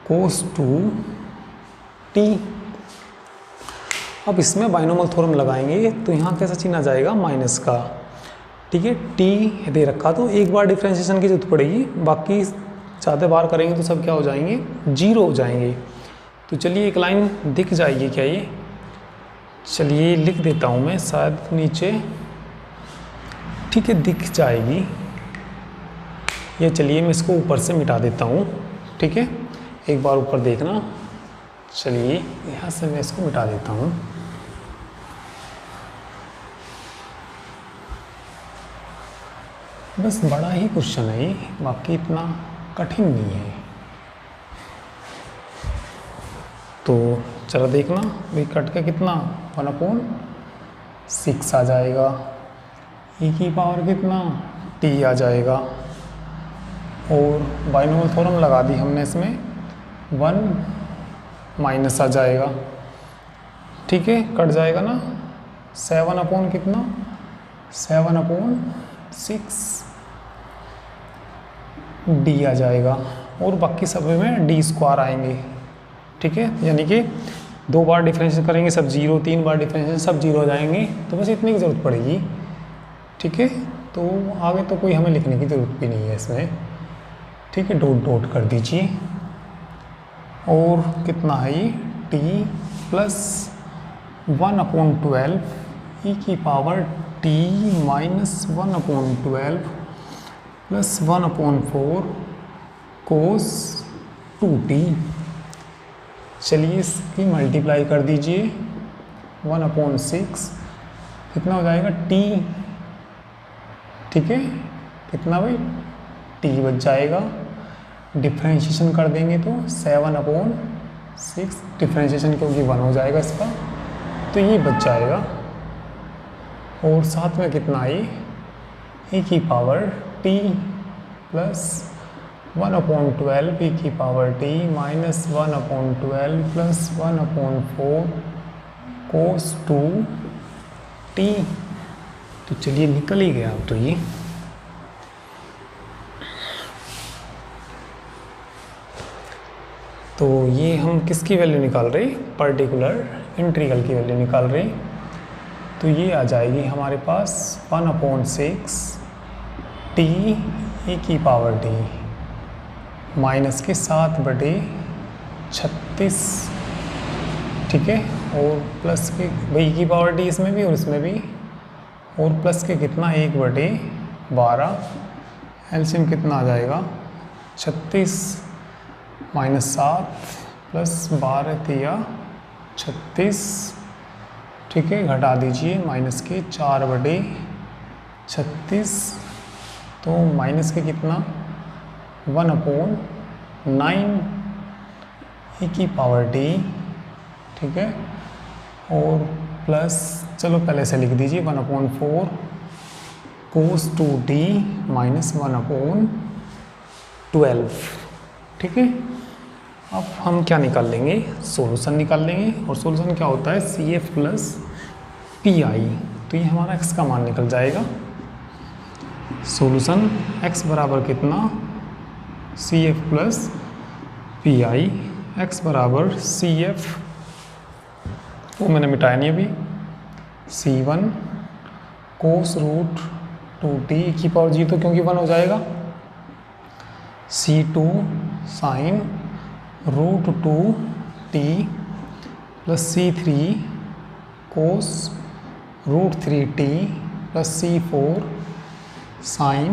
cos 2t। अब इसमें बाइनोमियल थ्योरम लगाएंगे तो यहाँ कैसा चिन्ह आ जाएगा माइनस का, ठीक है। टी दे रखा तो एक बार डिफ्रेंशिएशन की जरूरत पड़ेगी, बाकी ज़्यादा बार करेंगे तो सब क्या हो जाएंगे 0 हो जाएंगे। तो चलिए एक लाइन दिख जाएगी क्या ये, चलिए लिख देता हूँ मैं शायद नीचे, ठीक है, दिख जाएगी ये। चलिए मैं इसको ऊपर से मिटा देता हूँ, ठीक है, एक बार ऊपर देखना। चलिए यहाँ से मैं इसको मिटा देता हूँ। बस बड़ा ही क्वेश्चन है ये, बाकी इतना कठिन नहीं है। तो चलो देखना भाई, कट का कितना 1/6 आ जाएगा, e की पावर कितना t आ जाएगा, और बाइनोमियल थ्योरम लगा दी हमने, इसमें 1 माइनस आ जाएगा, ठीक है, कट जाएगा ना 7/ कितना 7/6 d आ जाएगा, और बाकी सब में d² आएंगे, ठीक है। यानी कि 2 बार डिफरेंशिएशन करेंगे सब 0, 3 बार डिफरेंशिएशन सब 0 हो जाएंगे, तो बस इतनी की ज़रूरत पड़ेगी, ठीक है। तो आगे तो कोई हमें लिखने की ज़रूरत भी नहीं है इसमें, ठीक है, डॉट डॉट कर दीजिए। और कितना है ये t plus 1/12 e⁻t -1/12 plus 1/4 cos 2t। चलिए इसकी मल्टीप्लाई कर दीजिए 1/6, कितना हो जाएगा t, ठीक है, कितना भाई t बच जाएगा। डिफ्रेंशिएशन कर देंगे तो 7/6 डिफ्रेंशिएशन क्योंकि 1 हो जाएगा इसका, तो ये बच जाएगा। और साथ में कितना ये e⁻t plus 1/12 e⁻t -1/12 plus 1/4 cos 2t। तो चलिए निकल ही गया अब तो ये। तो ये हम किसकी वैल्यू निकाल रहे, पर्टिकुलर इंटीग्रल की वैल्यू निकाल रहे। तो ये आ जाएगी हमारे पास 1/6 t e⁻t माइनस के 7/36, ठीक है, और प्लस के भाई e⁻t इसमें भी और इसमें भी, और प्लस के कितना 1/12 एलसीएम कितना आ जाएगा 36 माइनस 7 प्लस 12 तिया 36, ठीक है, घटा दीजिए माइनस के 4/36, तो माइनस के कितना 1/9 e की पावर टी, ठीक है, और प्लस चलो पहले से लिख दीजिए 1/4 cos 2t माइनस 1/12, ठीक है। अब हम क्या निकाल लेंगे, सॉल्यूशन निकाल लेंगे, और सॉल्यूशन क्या होता है CF प्लस PI, तो ये हमारा x का मान निकल जाएगा। सॉल्यूशन x बराबर कितना CF प्लस PI, x बराबर CF, वो मैंने मिटाया नहीं अभी, C1 cos रूट 2t की पावर जी, तो क्योंकि 1 हो जाएगा, C2 sine root 2t plus C3 cos root 3t plus C4 sine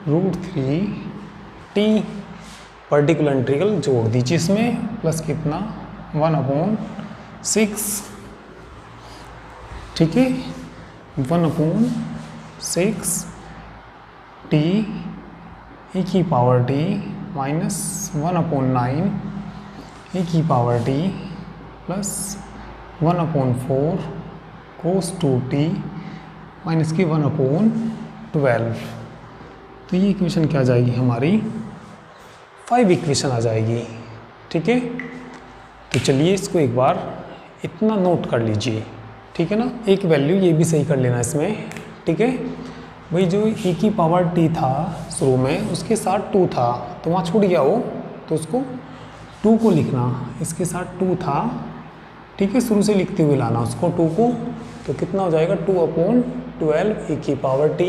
root 3t, particular integral जोड़ दीजिए इसमें, प्लस कितना 1/6, ठीक है, 1/6 t e की पावर t माइनस 1/9 e की power t plus 1/4 cos 2t minus की 1/12, तो ये इक्वेशन क्या आ जाएगी हमारी 5 इक्वेशन आ जाएगी, ठीक है। तो चलिए इसको एक बार इतना नोट कर लीजिए, ठीक है ना, एक वैल्यू ये भी सही कर लेना इसमें, ठीक है। भाई जो e की पावर t था शुरू में, उसके साथ 2 था, तो वहाँ छूट गया वो, तो उसको 2 को लिखना, इसके साथ 2 था, ठीक है, शुरू से लिखते हुए लाना उसको 2 को, तो कितना हो जाएगा 2/12 e की पावर t,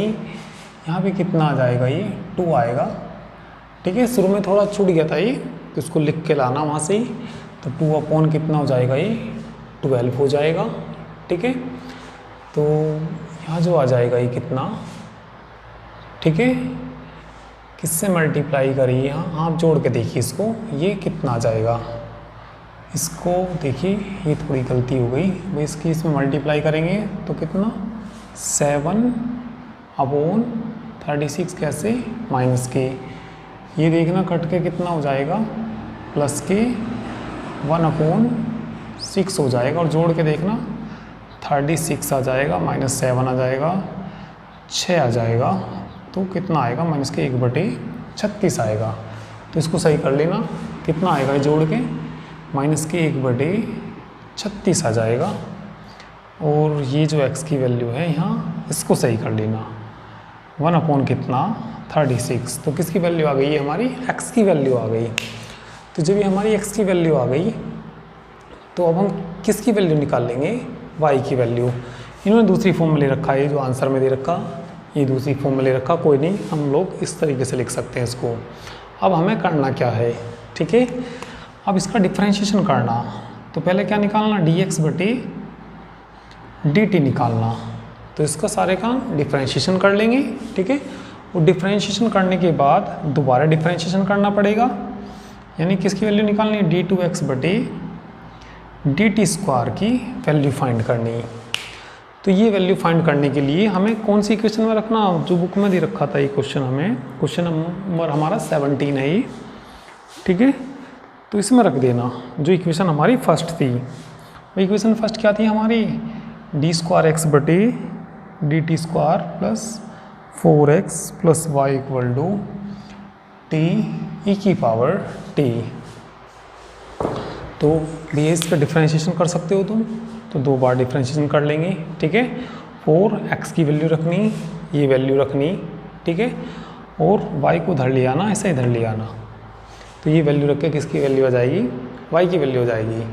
यहाँ पे कितना आ जाएगा ये 2 आएगा, ठीक है, शुरू में थोड़ा छूट गया था ये, तो इसको लिख के लाना वहाँ से ही, तो 2 कितना हो जाएगा ये 12 हो जाएगा, ठीक है। तो यहाँ जो आ जाएगा ये कितना, ठीक है, किससे मल्टीप्लाई करिए, यहाँ आप जोड़ के देखिए इसको, ये कितना आ जाएगा, इसको देखिए ये थोड़ी गलती हो गई भाई, इसकी इसमें मल्टीप्लाई करेंगे तो कितना 7/36, कैसे माइनस के, ये देखना कट के कितना हो जाएगा प्लस के 1/6 हो जाएगा, और जोड़ के देखना 36 आ जाएगा, -7 आ जाएगा, 6 आ जाएगा, तो कितना आएगा माइनस के 1/36 आएगा, तो इसको सही कर लेना, कितना आएगा जोड़ के माइनस के 1/36 आ जाएगा, और ये जो x की वैल्यू है यहाँ इसको सही कर लेना, 1 कितना 36, तो किसकी वैल्यू आ गई है हमारी x की वैल्यू आ गई। तो जब ये हमारी x की वैल्यू आ गई, तो अब हम किसकी वैल्यू निकाल लेंगे, y की वैल्यू। इन्होंने दूसरी फॉर्म में ले रखा है, जो आंसर में दे रखा ये दूसरी फॉर्म में ले रखा, कोई नहीं, हम लोग इस तरीके से लिख सकते हैं इसको। अब हमें करना क्या है, ठीक है, अब इसका डिफरेंशिएशन करना, तो पहले क्या निकालना dx/dt निकालना, तो इसका सारे काम डिफरेंशिएशन कर लेंगे, ठीक है, और डिफरेंशिएशन करने के बाद दोबारा डिफरेंशिएशन करना पड़ेगा, यानी किसकी वैल्यू निकालनी है d2x/dt² की वैल्यू फाइंड करनी। तो ये वैल्यू फाइंड करने के लिए हमें कौन सी इक्वेशन में रखना, जो बुक में दे रखा था ये क्वेश्चन, हमें क्वेश्चन नंबर हमारा 17 है ये, ठीक है, तो इसमें रख देना जो इक्वेशन हमारी फर्स्ट थी। वो इक्वेशन फर्स्ट क्या थी हमारी, d2x/dt² plus 4x plus y = t e की पावर t। तो ये इसका डिफरेंशिएशन कर सकते हो तुम, तो 2 बार डिफरेंशिएशन कर लेंगे, ठीक है, 4x की वैल्यू रखनी, ये वैल्यू रखनी, ठीक है, और y को इधर ले आना, ऐसे इधर ले आना, तो ये वैल्यू रख के किसकी वैल्यू आ जाएगी, y की वैल्यू आ जाएगी,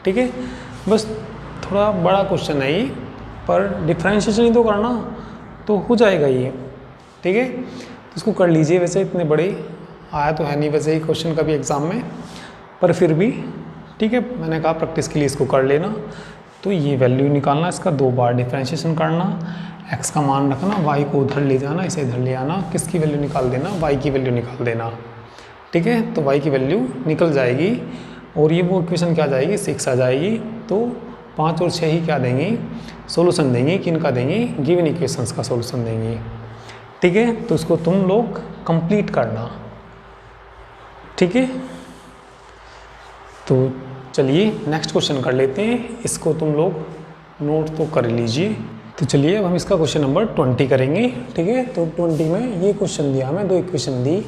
ठीक है। बस थोड़ा बड़ा क्वेश्चन है ये, पर डिफरेंशिएशन ही तो करना, तो हो जाएगा ये, ठीक है, तो इसको कर लीजिए। वैसे इतने बड़े आया तो है नहीं वैसे ही क्वेश्चन कभी एग्ज़ाम में, पर फिर भी ठीक है, मैंने कहा प्रैक्टिस के लिए इसको कर लेना। तो ये वैल्यू निकालना, इसका 2 बार डिफरेंशिएशन करना, x का मान रखना, y को उधर ले जाना, इसे इधर ले आना, किसकी वैल्यू निकाल देना, y की वैल्यू निकाल देना। ठीक है, तो y की वैल्यू निकल जाएगी और ये वो इक्वेशन क्या आ जाएगी, 6 आ जाएगी। तो 5 और 6 ही क्या देंगी, सोल्यूशन देंगी। किन का देंगी, गिवन इक्वेशंस का सोल्यूशन देंगी। ठीक है, तो इसको तुम लोग कंप्लीट करना। ठीक है, तो चलिए नेक्स्ट क्वेश्चन कर लेते हैं। इसको तुम लोग नोट तो कर लीजिए। तो चलिए अब हम इसका क्वेश्चन नंबर 20 करेंगे। ठीक है, तो 20 में ये क्वेश्चन दिया, हमें 2 इक्वेशन दी,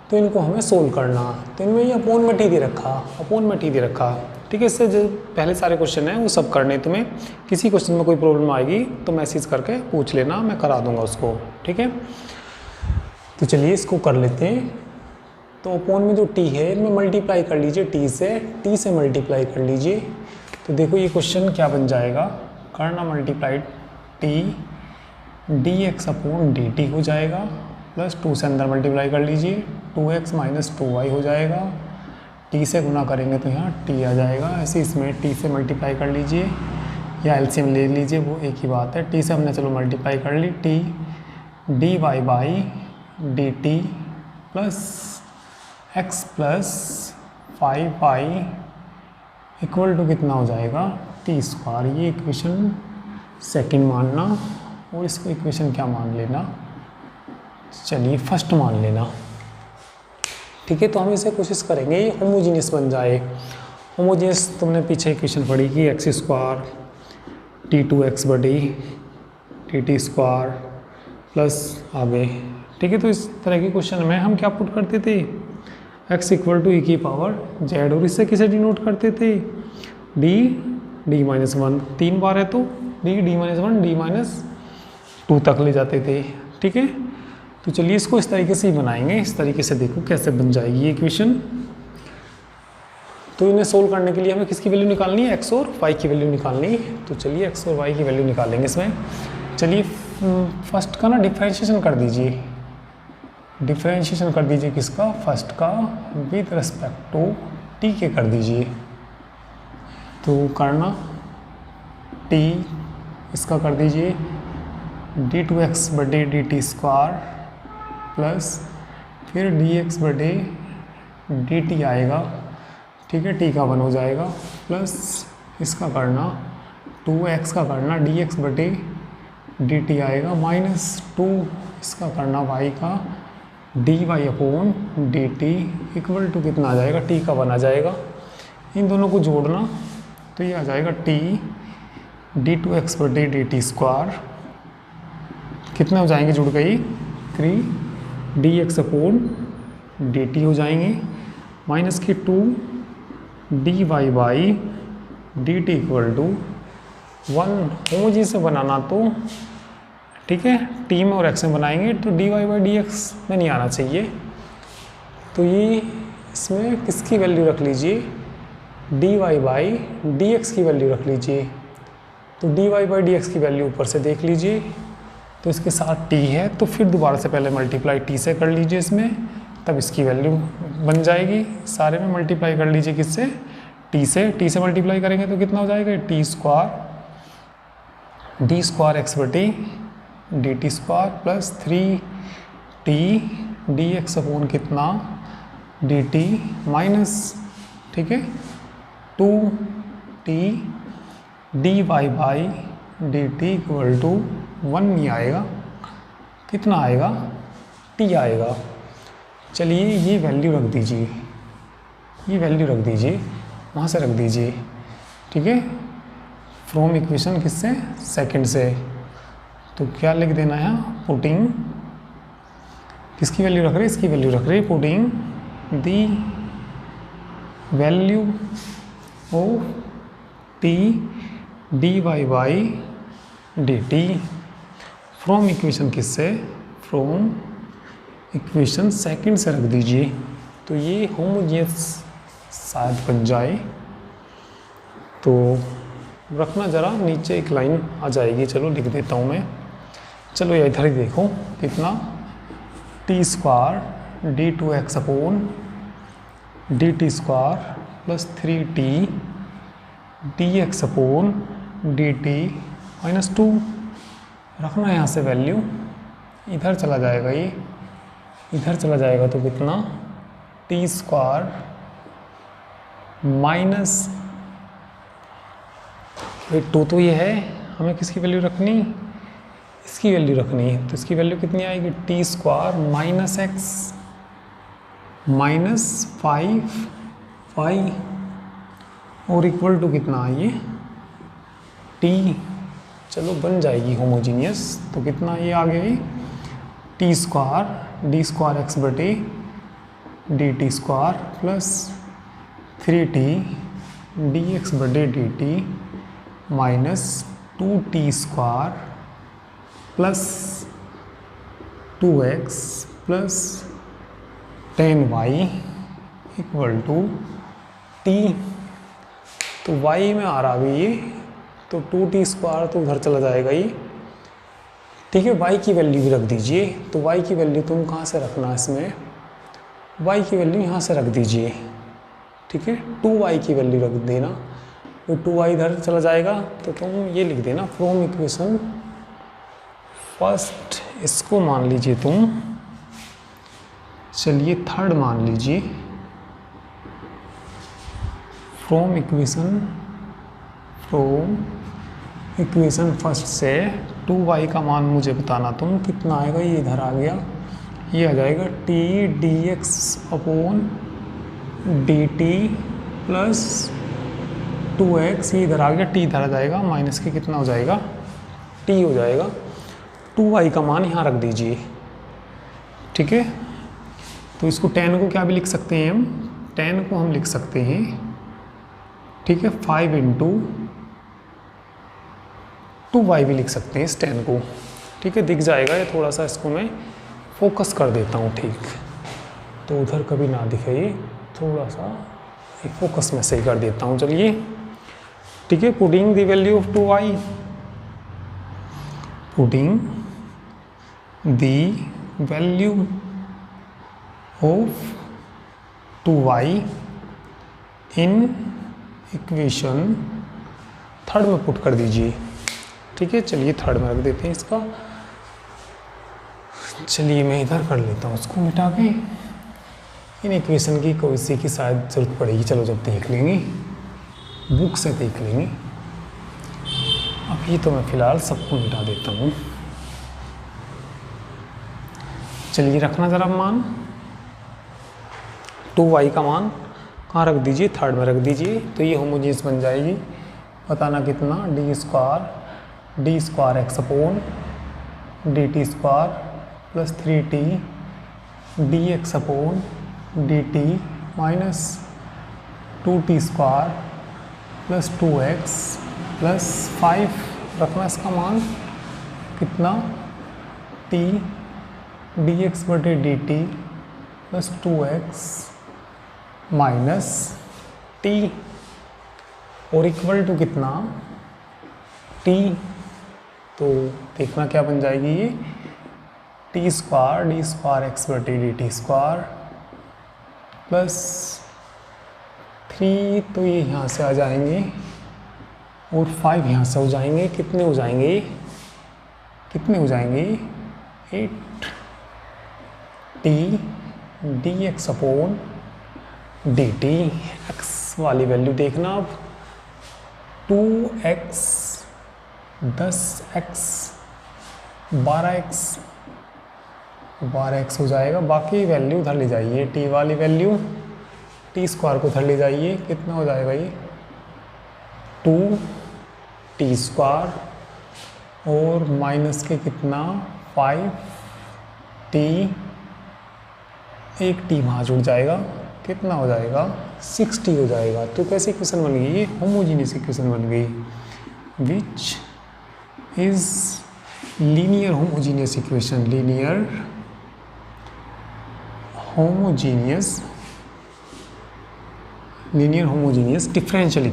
तो इनको हमें सोल्व करना। तो इनमें ये अपॉन में टी दे रखा, अपॉन में टी दे रखा। ठीक है, इससे जो पहले सारे क्वेश्चन हैं वो सब करने। तुम्हें किसी क्वेश्चन में कोई प्रॉब्लम आएगी तो मैसेज करके पूछ लेना, मैं करा दूंगा उसको। ठीक है, तो चलिए इसको कर लेते हैं। तो अपॉन में जो टी है इनमें मल्टीप्लाई कर लीजिए, टी से मल्टीप्लाई कर लीजिए। तो देखो ये क्वेश्चन क्या बन जाएगा, करना multiply T D x upon d T हो जाएगा, प्लस 2 से अंदर मल्टीप्लाई कर लीजिए, 2x माइनस 2y हो जाएगा। टी से गुना करेंगे तो यहाँ टी आ जाएगा। ऐसे इसमें टी से मल्टीप्लाई कर लीजिए या एलसीएम ले लीजिए, वो एक ही बात है। टी से हमने चलो मल्टीप्लाई कर ली, T D Y by D T plus X plus 5y equal to कितना हो जाएगा, टी स्क्वायर। ये इक्वेशन सेकंड मानना और इसको इक्वेशन क्या मान लेना, चलिए फर्स्ट मान लेना। ठीक है, तो हम इसे कोशिश करेंगे ये होमोजीनियस बन जाए। होमोजीनियस तुमने पीछे इक्वेशन पढ़ी कि एक्स स्क्वायर t2x बटी टी स्क्वायर प्लस आगे। ठीक है, तो इस तरह के क्वेश्चन में हम क्या पुट करते थे, x इक्वल टू ई की पावर z, और इससे किसे डिनोट करते थे, डी माइनस 1। 3 बार है तो डी माइनस 1 डी माइनस 2 तक ले जाते थे। ठीक है, तो चलिए इसको इस तरीके से ही बनाएंगे। इस तरीके से देखो कैसे बन जाएगी ये इक्वेशन। तो इन्हें सोल्व करने के लिए हमें किसकी वैल्यू निकालनी है, x और y की वैल्यू निकालनी है। तो चलिए x और y की वैल्यू निकालेंगे इसमें। चलिए फर्स्ट का ना डिफरेंशिएशन कर दीजिए, डिफरेंशिएशन कर दीजिए किसका, फर्स्ट का विद रिस्पेक्ट टू t के कर दीजिए। तो करना t इसका कर दीजिए d2x बटे डी टी स्क्वायर प्लस फिर dx बटे डी टी आएगा। ठीक है, t का 1 हो जाएगा, प्लस इसका करना 2x का करना dx बटे डी टी आएगा, माइनस 2 इसका करना y का dy upon d T equal to कितना आ जाएगा, t का 1 आ जाएगा। इन दोनों को जोड़ना तो ये आ जाएगा t d2x बटे डी टी स्क्वायर, कितने हो जाएंगे, जुड़ गई 3 dx अपॉन डी टी हो जाएंगे, माइनस की 2 dy by D T equal to 1। होमोजी से बनाना तो ठीक है, टी में और x में बनाएंगे तो dy बाई डी एक्स में नहीं आना चाहिए। तो ये इसमें किसकी वैल्यू रख लीजिए, dy बाई डी एक्स की वैल्यू रख लीजिए। तो dy बाई डी एक्स की वैल्यू ऊपर से देख लीजिए, तो इसके साथ t है, तो फिर दोबारा से पहले मल्टीप्लाई t से कर लीजिए इसमें, तब इसकी वैल्यू बन जाएगी। सारे में मल्टीप्लाई कर लीजिए किससे, t से मल्टीप्लाई करेंगे तो कितना हो जाएगा, T square D square X बटी D T square plus 3t D x upon कितना डी टी माइनस, ठीक है 2t D Y by D T equal to 1 नहीं आएगा, कितना आएगा, t आएगा। चलिए ये वैल्यू रख दीजिए, ये वैल्यू रख दीजिए, वहाँ से रख दीजिए। ठीक है, फ्रॉम इक्वेशन किससे, सेकंड से। तो क्या लिख देना है, पुटिंग किसकी वैल्यू रख रहे हैं, इसकी वैल्यू रख रहे हैं, putting the value of t D Y by D t from equation किससे, फ्रॉम इक्वेशन सेकंड से रख दीजिए। तो ये होमोजेनियस शायद बन जाए, तो रखना ज़रा, नीचे एक लाइन आ जाएगी, चलो लिख देता हूँ मैं। चलो ये इधर ही देखो कितना, t square d two x upon d T square plus 3t D x upon d T minus 2 रखना यहाँ से वैल्यू, इधर चला जाएगा ये, इधर चला जाएगा तो कितना, टी स्क्वायर माइनस, भाई 2 तो ये है, हमें किसकी वैल्यू रखनी, इसकी वैल्यू रखनी है, तो इसकी वैल्यू कितनी आएगी, T square minus x minus 5y और इक्वल टू कितना है ये टी, चलो बन जाएगी होमोजीनियस, तो कितना ये आ गया, T square D square X बटे D T square plus 3t D X बटे D T minus 2t square plus 2x plus 10y equal to T, तो y में आ रहा अभी ये, तो 2t स्क्वायर तो उधर चला जाएगा ये, ठीक है। y की वैल्यू भी रख दीजिए, तो y की वैल्यू तुम कहाँ से रखना, इसमें y की वैल्यू यहाँ से रख दीजिए, ठीक है। 2y की वैल्यू रख देना, तो 2y इधर चला जाएगा, तो तुम ये लिख देना फ्रॉम इक्वेशन फर्स्ट, इसको मान लीजिए तुम, चलिए थर्ड मान लीजिए, फ्रॉम इक्वेशन फर्स्ट से 2y का मान मुझे बताना तुम कितना आएगा, ये इधर आ गया, ये आ जाएगा T D x upon d T plus 2x, ये इधर आ गया, टी इधर आ जाएगा, माइनस के कितना हो जाएगा, टी हो जाएगा, 2y का मान यहाँ रख दीजिए, ठीक है। तो इसको 10 को क्या भी लिख सकते हैं हम, 10 को हम लिख सकते हैं, ठीक है, 5 इंटू 2y भी लिख सकते हैं इस 10 को, ठीक है, दिख जाएगा ये, थोड़ा सा इसको मैं फोकस कर देता हूँ, ठीक, तो उधर कभी ना दिखे ये, थोड़ा सा एक फोकस में सही कर देता हूँ, चलिए, ठीक है। Putting the value of 2y, putting the value of 2y in equation third में पुट कर दीजिए, ठीक है। चलिए थर्ड में रख देते हैं इसका, चलिए मैं इधर कर लेता हूँ उसको मिटा के, इन इक्वेशन की कोई सी की शायद जरूरत पड़ेगी, चलो जब देख लेंगे, बुक से देख लेंगे, अभी तो मैं फ़िलहाल सबको मिटा देता हूँ। चलिए रखना ज़रा मान, 2y का मान कहाँ रख दीजिए, थर्ड में रख दीजिए, तो ये होमोजीनियस बन जाएगी, बताना कितना, D square x upon d T square plus 3t D x upon d T minus 2t square plus 2x plus 5 रखना इसका मान कितना, t डी एक्स बटे D T plus 2x minus t और इक्वल टू कितना, t, तो देखना क्या बन जाएगी ये, T square D square X बटे डी टी स्क्वायर प्लस 3, तो ये यहाँ से आ जाएंगे और 5 यहाँ से हो जाएंगे, कितने हो जाएंगे, कितने हो जाएंगे, 8 T D x upon d T, x वाली वैल्यू देखना अब, 2x 10x 12x हो जाएगा, बाकी वैल्यू उधर ले जाइए, टी वाली वैल्यू टी स्क्वायर को उधर ले जाइए, कितना हो जाएगा ये 2t स्क्वायर और माइनस के कितना 5t, एक टी वहाँ जुड़ जाएगा, कितना हो जाएगा 6t हो जाएगा। तो कैसी इक्वेशन बन गई, ये होमोजीनियस इक्वेशन बन गई, which is linear homogeneous equation, linear homogeneous differential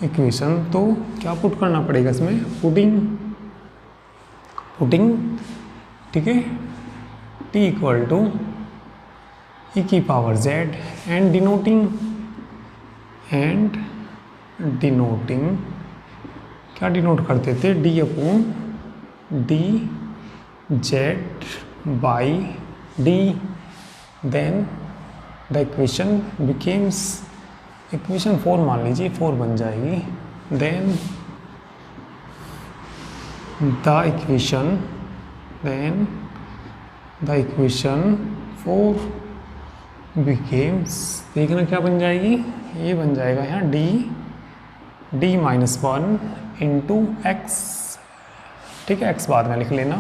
equation. तो क्या पुट करना पड़ेगा इसमें, पुटिंग, ठीक है, t इक्वल टू e की पावर z एंड डिनोटिंग क्या डिनोट करते थे, d upon d z by d, then the equation becomes, equation 4 मान लीजिए 4 बन जाएगी, देन द इक्वेशन 4 बिकेम्स, देखना क्या बन जाएगी, ये बन जाएगा यहाँ डी माइनस 1 इंटू एक्स, ठीक है, एक्स बाद में लिख लेना,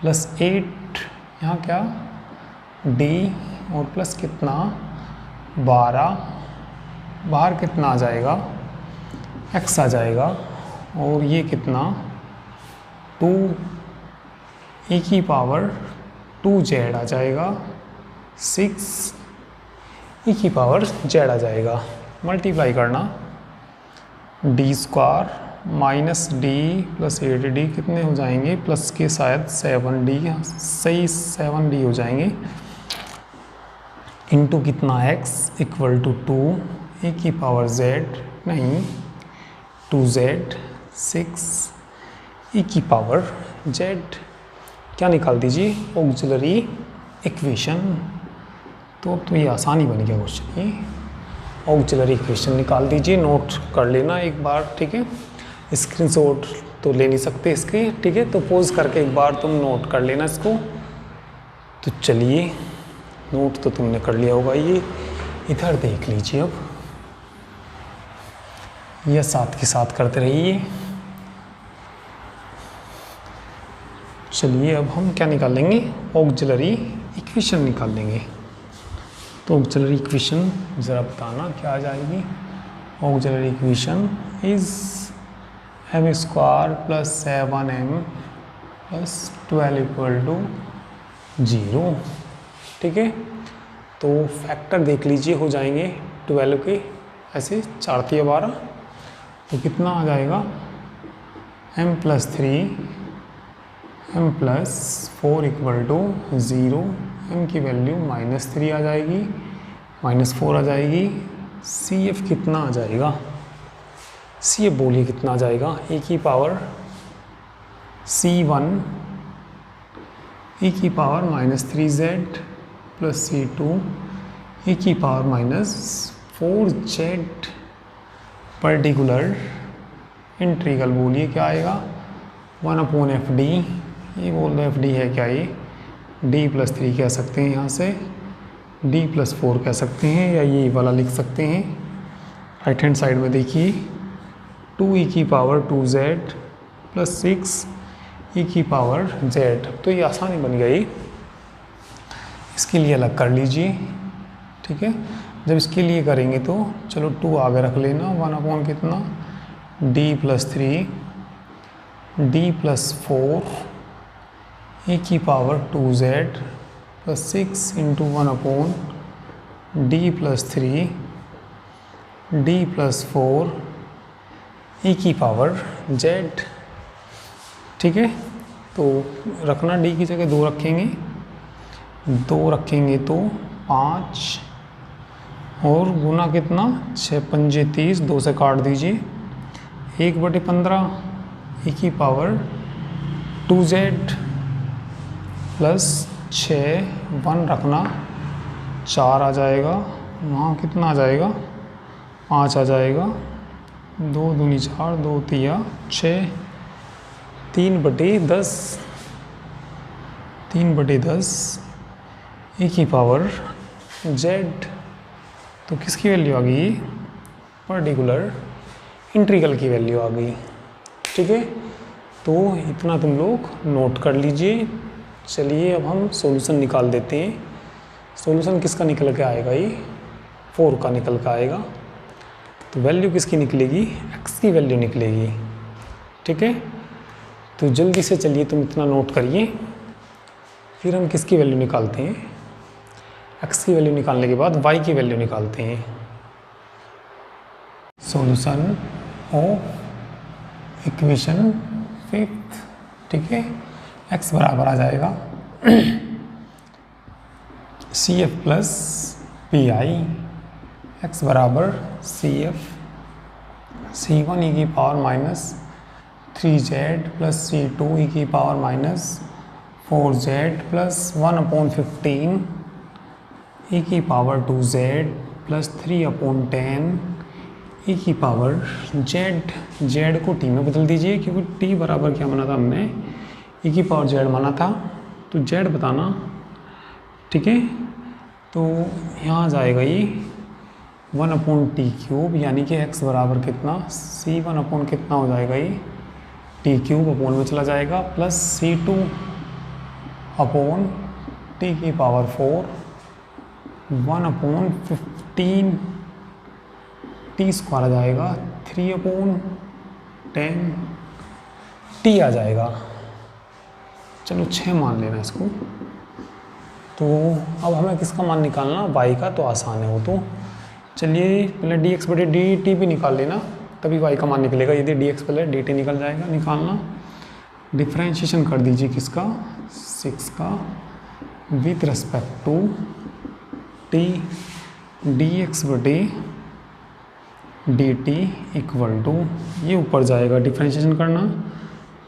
प्लस 8 यहाँ क्या डी और प्लस कितना 12, बाहर कितना आ जाएगा एक्स आ जाएगा, और ये कितना 2 e की पावर 2z आ जाएगा, 6 e की पावर z आ जाएगा, मल्टीप्लाई करना D square minus D plus 8d कितने हो जाएंगे, प्लस के शायद 7d, सही 7d हो जाएंगे, इंटू कितना x इक्वल टू 2 e की पावर z नहीं 2z 6 e की पावर z, क्या निकाल दीजिए ऑक्सिलरी इक्वेशन। तो ये आसानी बन गया क्वेश्चन, ये ऑक्सिलरी इक्वेशन निकाल दीजिए, नोट कर लेना एक बार, ठीक है, स्क्रीनशॉट तो ले नहीं सकते इसके, ठीक है, तो पोज करके एक बार तुम नोट कर लेना इसको। तो चलिए नोट तो तुमने कर लिया होगा, ये इधर देख लीजिए, अब यह साथ के साथ करते रहिए। चलिए अब हम क्या निकालेंगे, ऑक्सिलरी इक्वेशन निकालेंगे। तो ऑक्सिलरी इक्वेशन ज़रा बताना क्या आ जाएगी, auxiliary equation is m square plus 7m plus 12 equal to 0, ठीक है। तो फैक्टर देख लीजिए हो जाएंगे 12 के, ऐसे 4 3 12, तो कितना आ जाएगा m plus 3 m plus 4 equal to 0, m की वैल्यू -3 आ जाएगी, -4 आ जाएगी, CF कितना आ जाएगा, CF बोलिए कितना आ जाएगा, e की पावर C1 e की power -3z plus C2 e की पावर -4z, पर्टिकुलर इंटीग्रल बोलिए क्या आएगा 1/FD, ये बोल दो FD है क्या, ये D+3 कह सकते हैं, यहाँ से D+4 कह सकते हैं, या ये वाला लिख सकते हैं। राइट हैंड साइड में देखिए 2e की पावर 2z प्लस 6 e की पावर z, तो ये आसानी बन गई, इसके लिए अलग कर लीजिए, ठीक है। जब इसके लिए करेंगे तो चलो 2 आगे रख लेना, 1/, कितना D+3 D+4 e की power 2z plus 6 into 1/, D+3 D+4 e की पावर z, ठीक है। तो रखना d की जगह 2 रखेंगे, 2 रखेंगे तो 5 और गुना कितना 6 पंजे 30, 2 से काट दीजिए, 1/15 e की पावर 2z प्लस 6 1 रखना 4 आ जाएगा, वहाँ कितना आ जाएगा 5 आ जाएगा, 2 दूनी 4, 2 तिया 6, 3/10 e की पावर z, तो किसकी वैल्यू आ गई, पर्टिकुलर इंटीग्रल की वैल्यू आ गई, ठीक है। तो इतना तुम लोग नोट कर लीजिए। चलिए अब हम सॉल्यूशन निकाल देते हैं। सॉल्यूशन किसका निकल के आएगा, ये 4 का निकल के आएगा, तो वैल्यू किसकी निकलेगी, x की वैल्यू निकलेगी, ठीक है। तो जल्दी से चलिए तुम इतना नोट करिए, फिर हम किसकी वैल्यू निकालते हैं, x की वैल्यू निकालने के बाद y की वैल्यू निकालते हैं। सॉल्यूशन ऑफ इक्वेशन 5, ठीक है। x बराबर आ जाएगा CF प्लस PI, x बराबर CF C1 e की पावर 3z प्लस C2 ई की पावर माइनस 4z प्लस 1/15 ई की पावर 2z प्लस 3/10 ई की पावर z को t में बदल दीजिए, क्योंकि t बराबर क्या माना था हमने, ई की पावर z माना था, तो z बताना। ठीक है, तो यहाँ जाएगा ये 1/t³ यानी कि x बराबर कितना, C1 कितना हो जाएगा, ये t³ अपॉन में चला जाएगा प्लस C2 अपॉन t की पावर 4 1/15 t² आ जाएगा 3/10 t आ जाएगा। चलो 6 मान लेना इसको। तो अब हमें किसका मान निकालना, y का, तो आसान है वो तो। चलिए पहले dx/dt भी निकाल लेना, तभी y का मान निकलेगा। यदि dx पहले dt निकल जाएगा, निकालना। डिफ्रेंशिएशन कर दीजिए किसका, 6 का, with respect to t dx/dt equal to, ये ऊपर जाएगा डिफ्रेंशिएशन करना,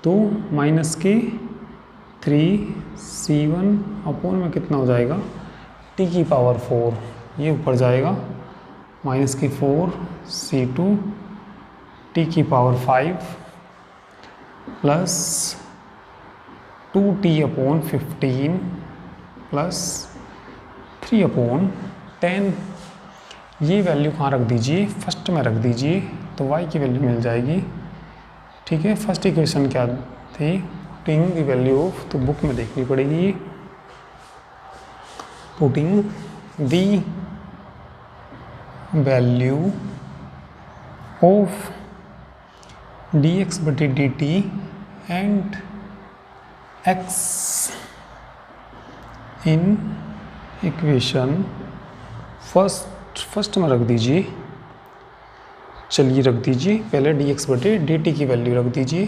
तो माइनस के 3c1 अपॉन में कितना हो जाएगा, t की पावर 4, ये ऊपर जाएगा माइनस की 4c2 t की पावर 5 प्लस 2t/15 प्लस 3/10। ये वैल्यू कहाँ रख दीजिए, फर्स्ट में रख दीजिए, तो y की वैल्यू मिल जाएगी। ठीक है, फर्स्ट इक्वेशन क्या थी, पुटिंग द वैल्यू ऑफ, तो बुक में देखनी पड़ेगी, putting the value of dx/dt and x in equation first में रख दीजिए। चलिए रख दीजिए, पहले dx/dt की वैल्यू रख दीजिए।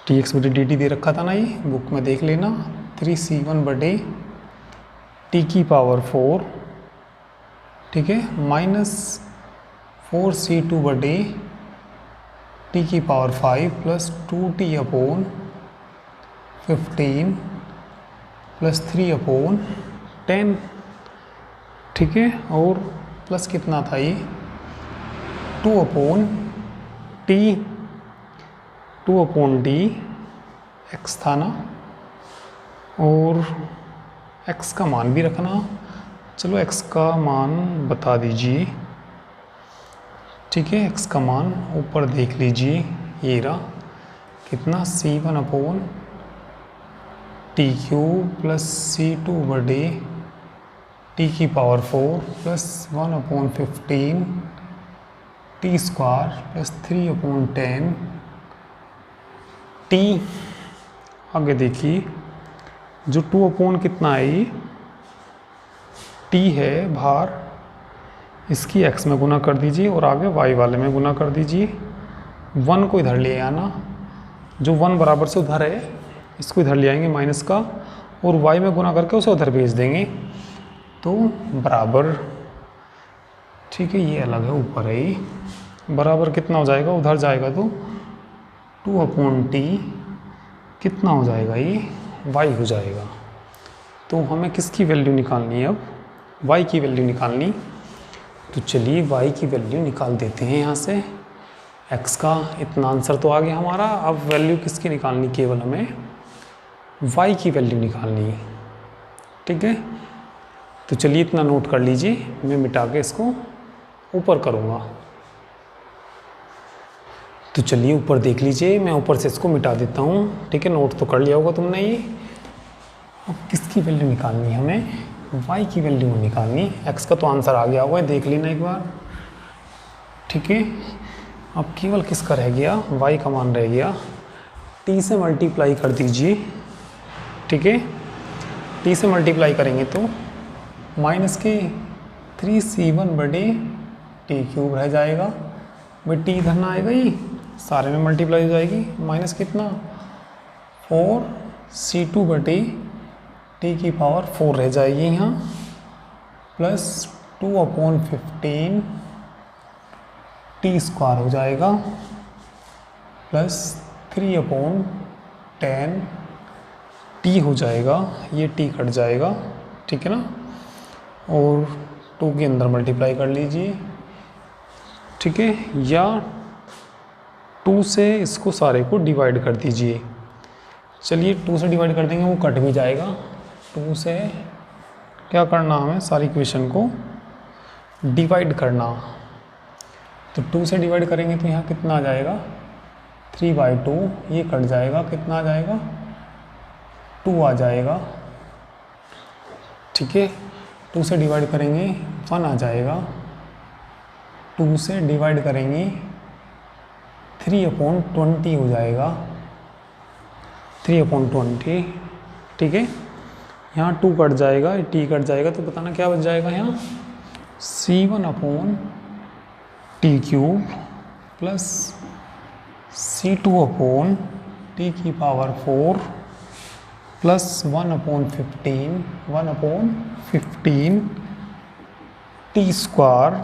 dx/dt दे रखा था ना, ये बुक में देख लेना, 3c1/t की पावर 4, ठीक है, माइनस 4c2/t की पावर 5 प्लस 2t/15 प्लस 3/10। ठीक है, और प्लस कितना था ये, 2/t x था ना, और x का मान भी रखना। चलो x का मान बता दीजिए। ठीक है, x का मान ऊपर देख लीजिए, ये रहा कितना, c1/t³ प्लस c2/t की power 4 plus 1/15 t² plus 3/10 t। आगे देखिए, जो 2 कितना है, ये t है बाहर, इसकी x में गुना कर दीजिए और आगे y वाले में गुना कर दीजिए। 1 को इधर ले आना, जो 1 बराबर से उधर है इसको इधर ले आएंगे माइनस का, और y में गुना करके उसे उधर भेज देंगे, तो बराबर। ठीक है, ये अलग है, ऊपर है ये, बराबर कितना हो जाएगा, उधर जाएगा तो 2/t कितना हो जाएगा, ये y हो जाएगा। तो हमें किसकी वैल्यू निकालनी है, अब y की वैल्यू निकालनी। तो चलिए y की वैल्यू निकाल देते हैं यहाँ से। x का इतना आंसर तो आ गया हमारा, अब वैल्यू किसकी निकालनी, केवल हमें y की वैल्यू निकालनी है। ठीक है, तो चलिए इतना नोट कर लीजिए, मैं मिटा के इसको ऊपर करूँगा। तो चलिए ऊपर देख लीजिए, मैं ऊपर से इसको मिटा देता हूँ। ठीक है, नोट तो कर लिया होगा तुमने ये। अब किसकी वैल्यू निकालनी है हमें, y की वैल्यू निकालनी। x का तो आंसर आ गया हुआ है, देख लेना एक बार। ठीक है, अब केवल किसका रह गया, y का मान रह गया। t से मल्टीप्लाई कर दीजिए। ठीक है, t से मल्टीप्लाई करेंगे तो माइनस के 3c1/t³ रह जाएगा। भाई t इधर ना आएगा, ये सारे में मल्टीप्लाई हो जाएगी, माइनस कितना 4c2/t की पावर 4 रह जाएगी यहाँ, प्लस 2/15 t² हो जाएगा, प्लस 3/10 टी हो जाएगा, ये टी कट जाएगा, ठीक है ना, और 2 के अंदर मल्टीप्लाई कर लीजिए, ठीक है, या 2 से इसको सारे को डिवाइड कर दीजिए। चलिए 2 से डिवाइड कर देंगे, वो कट भी जाएगा। 2 से क्या करना, हमें सारी इक्वेशन को डिवाइड करना। तो 2 से डिवाइड करेंगे तो यहाँ कितना आ जाएगा, 3/2, ये कट जाएगा, कितना आ जाएगा, 2 आ जाएगा, ठीक है। 2 से डिवाइड करेंगे 1 आ जाएगा, 2 से डिवाइड करेंगे 3/20 हो जाएगा, 3/20, ठीक है। यहाँ 2 कट जाएगा, टी कट जाएगा, तो बताना क्या बच जाएगा यहाँ, C1/t³ plus C2/t⁴ plus 1/15 t²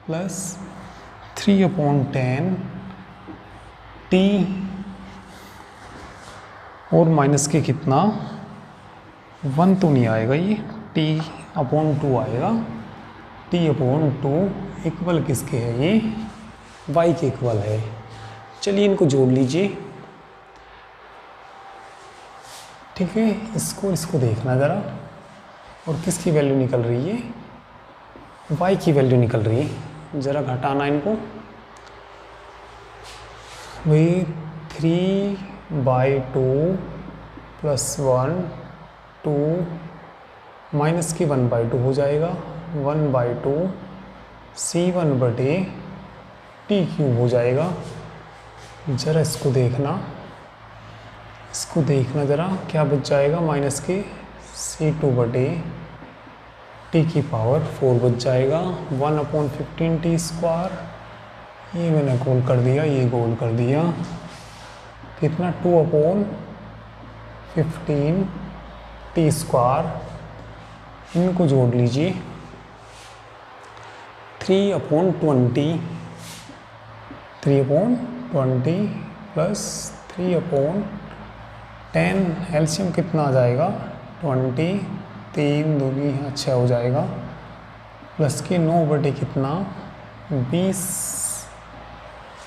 plus 3/10 t और माइनस के कितना 1 तो नहीं आएगा, ये t/2 आएगा, t/2 इक्वल किसके है, ये y के इक्वल है। चलिए इनको जोड़ लीजिए, ठीक है। इसको देखना ज़रा, और किसकी वैल्यू निकल रही है, y की वैल्यू निकल रही है, ज़रा घटाना इनको। वही 3/2 प्लस 1 2 माइनस की 1/2 हो जाएगा, 1/2 C1/t³ हो जाएगा। ज़रा इसको देखना ज़रा, क्या बच जाएगा, माइनस के C2/t⁴ बच जाएगा, 1/15 t², ये मैंने गोल कर दिया, ये गोल कर दिया, कितना 2/15 t², इनको जोड़ लीजिए, 3/20 प्लस 3/10, एलसीएम कितना आ जाएगा, 20, 3 दूनी 6 हो जाएगा, प्लस के 9 कितना 20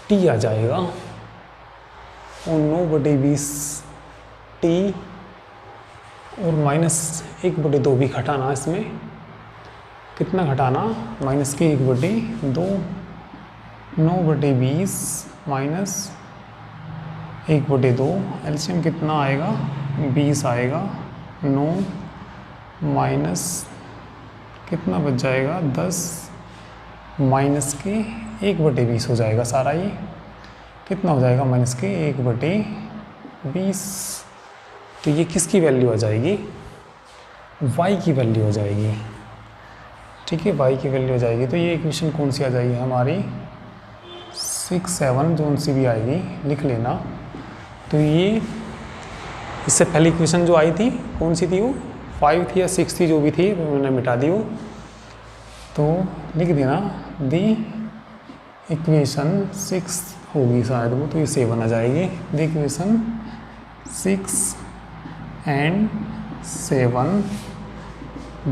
टी आ जाएगा, और 9/20 टी, और माइनस 1/2 भी घटाना, इसमें कितना घटाना, माइनस के 1/2, 9/20 माइनस 1/2, एलसीएम कितना आएगा, 20 आएगा, 9 माइनस कितना बच जाएगा, 10 माइनस के 1/20 हो जाएगा सारा, ये कितना हो जाएगा, माइनस के 1/20। तो ये किसकी वैल्यू आ जाएगी, y की वैल्यू हो जाएगी, ठीक है, y की वैल्यू हो जाएगी। तो ये इक्वेशन कौन सी आ जाएगी हमारी, 6 7 जोन सी भी आएगी, लिख लेना। तो ये इससे पहली इक्वेशन जो आई थी कौन सी थी, वो 5 थी या 6 थी, जो भी थी मैंने मिटा दी वो, तो लिख देना दी इक्वेशन 6 होगी शायद वो, तो ये 7 आ जाएगी, the equation 6 and 7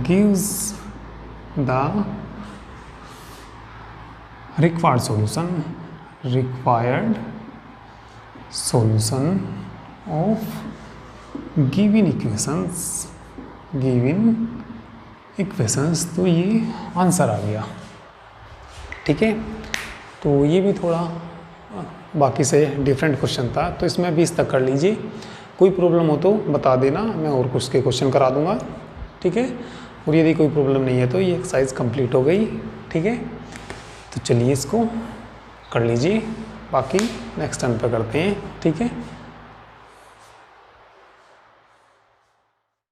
gives the required solution of given equations। तो ये आंसर आ गया, ठीक है। तो ये भी थोड़ा बाकी से डिफरेंट क्वेश्चन था, तो इसमें 20 तक कर लीजिए, कोई प्रॉब्लम हो तो बता देना, मैं और कुछ के क्वेश्चन करा दूंगा, ठीक है। और यदि कोई प्रॉब्लम नहीं है तो ये एक्सरसाइज कंप्लीट हो गई, ठीक है। तो चलिए इसको कर लीजिए, बाकी नेक्स्ट टाइम पे करते हैं, ठीक है।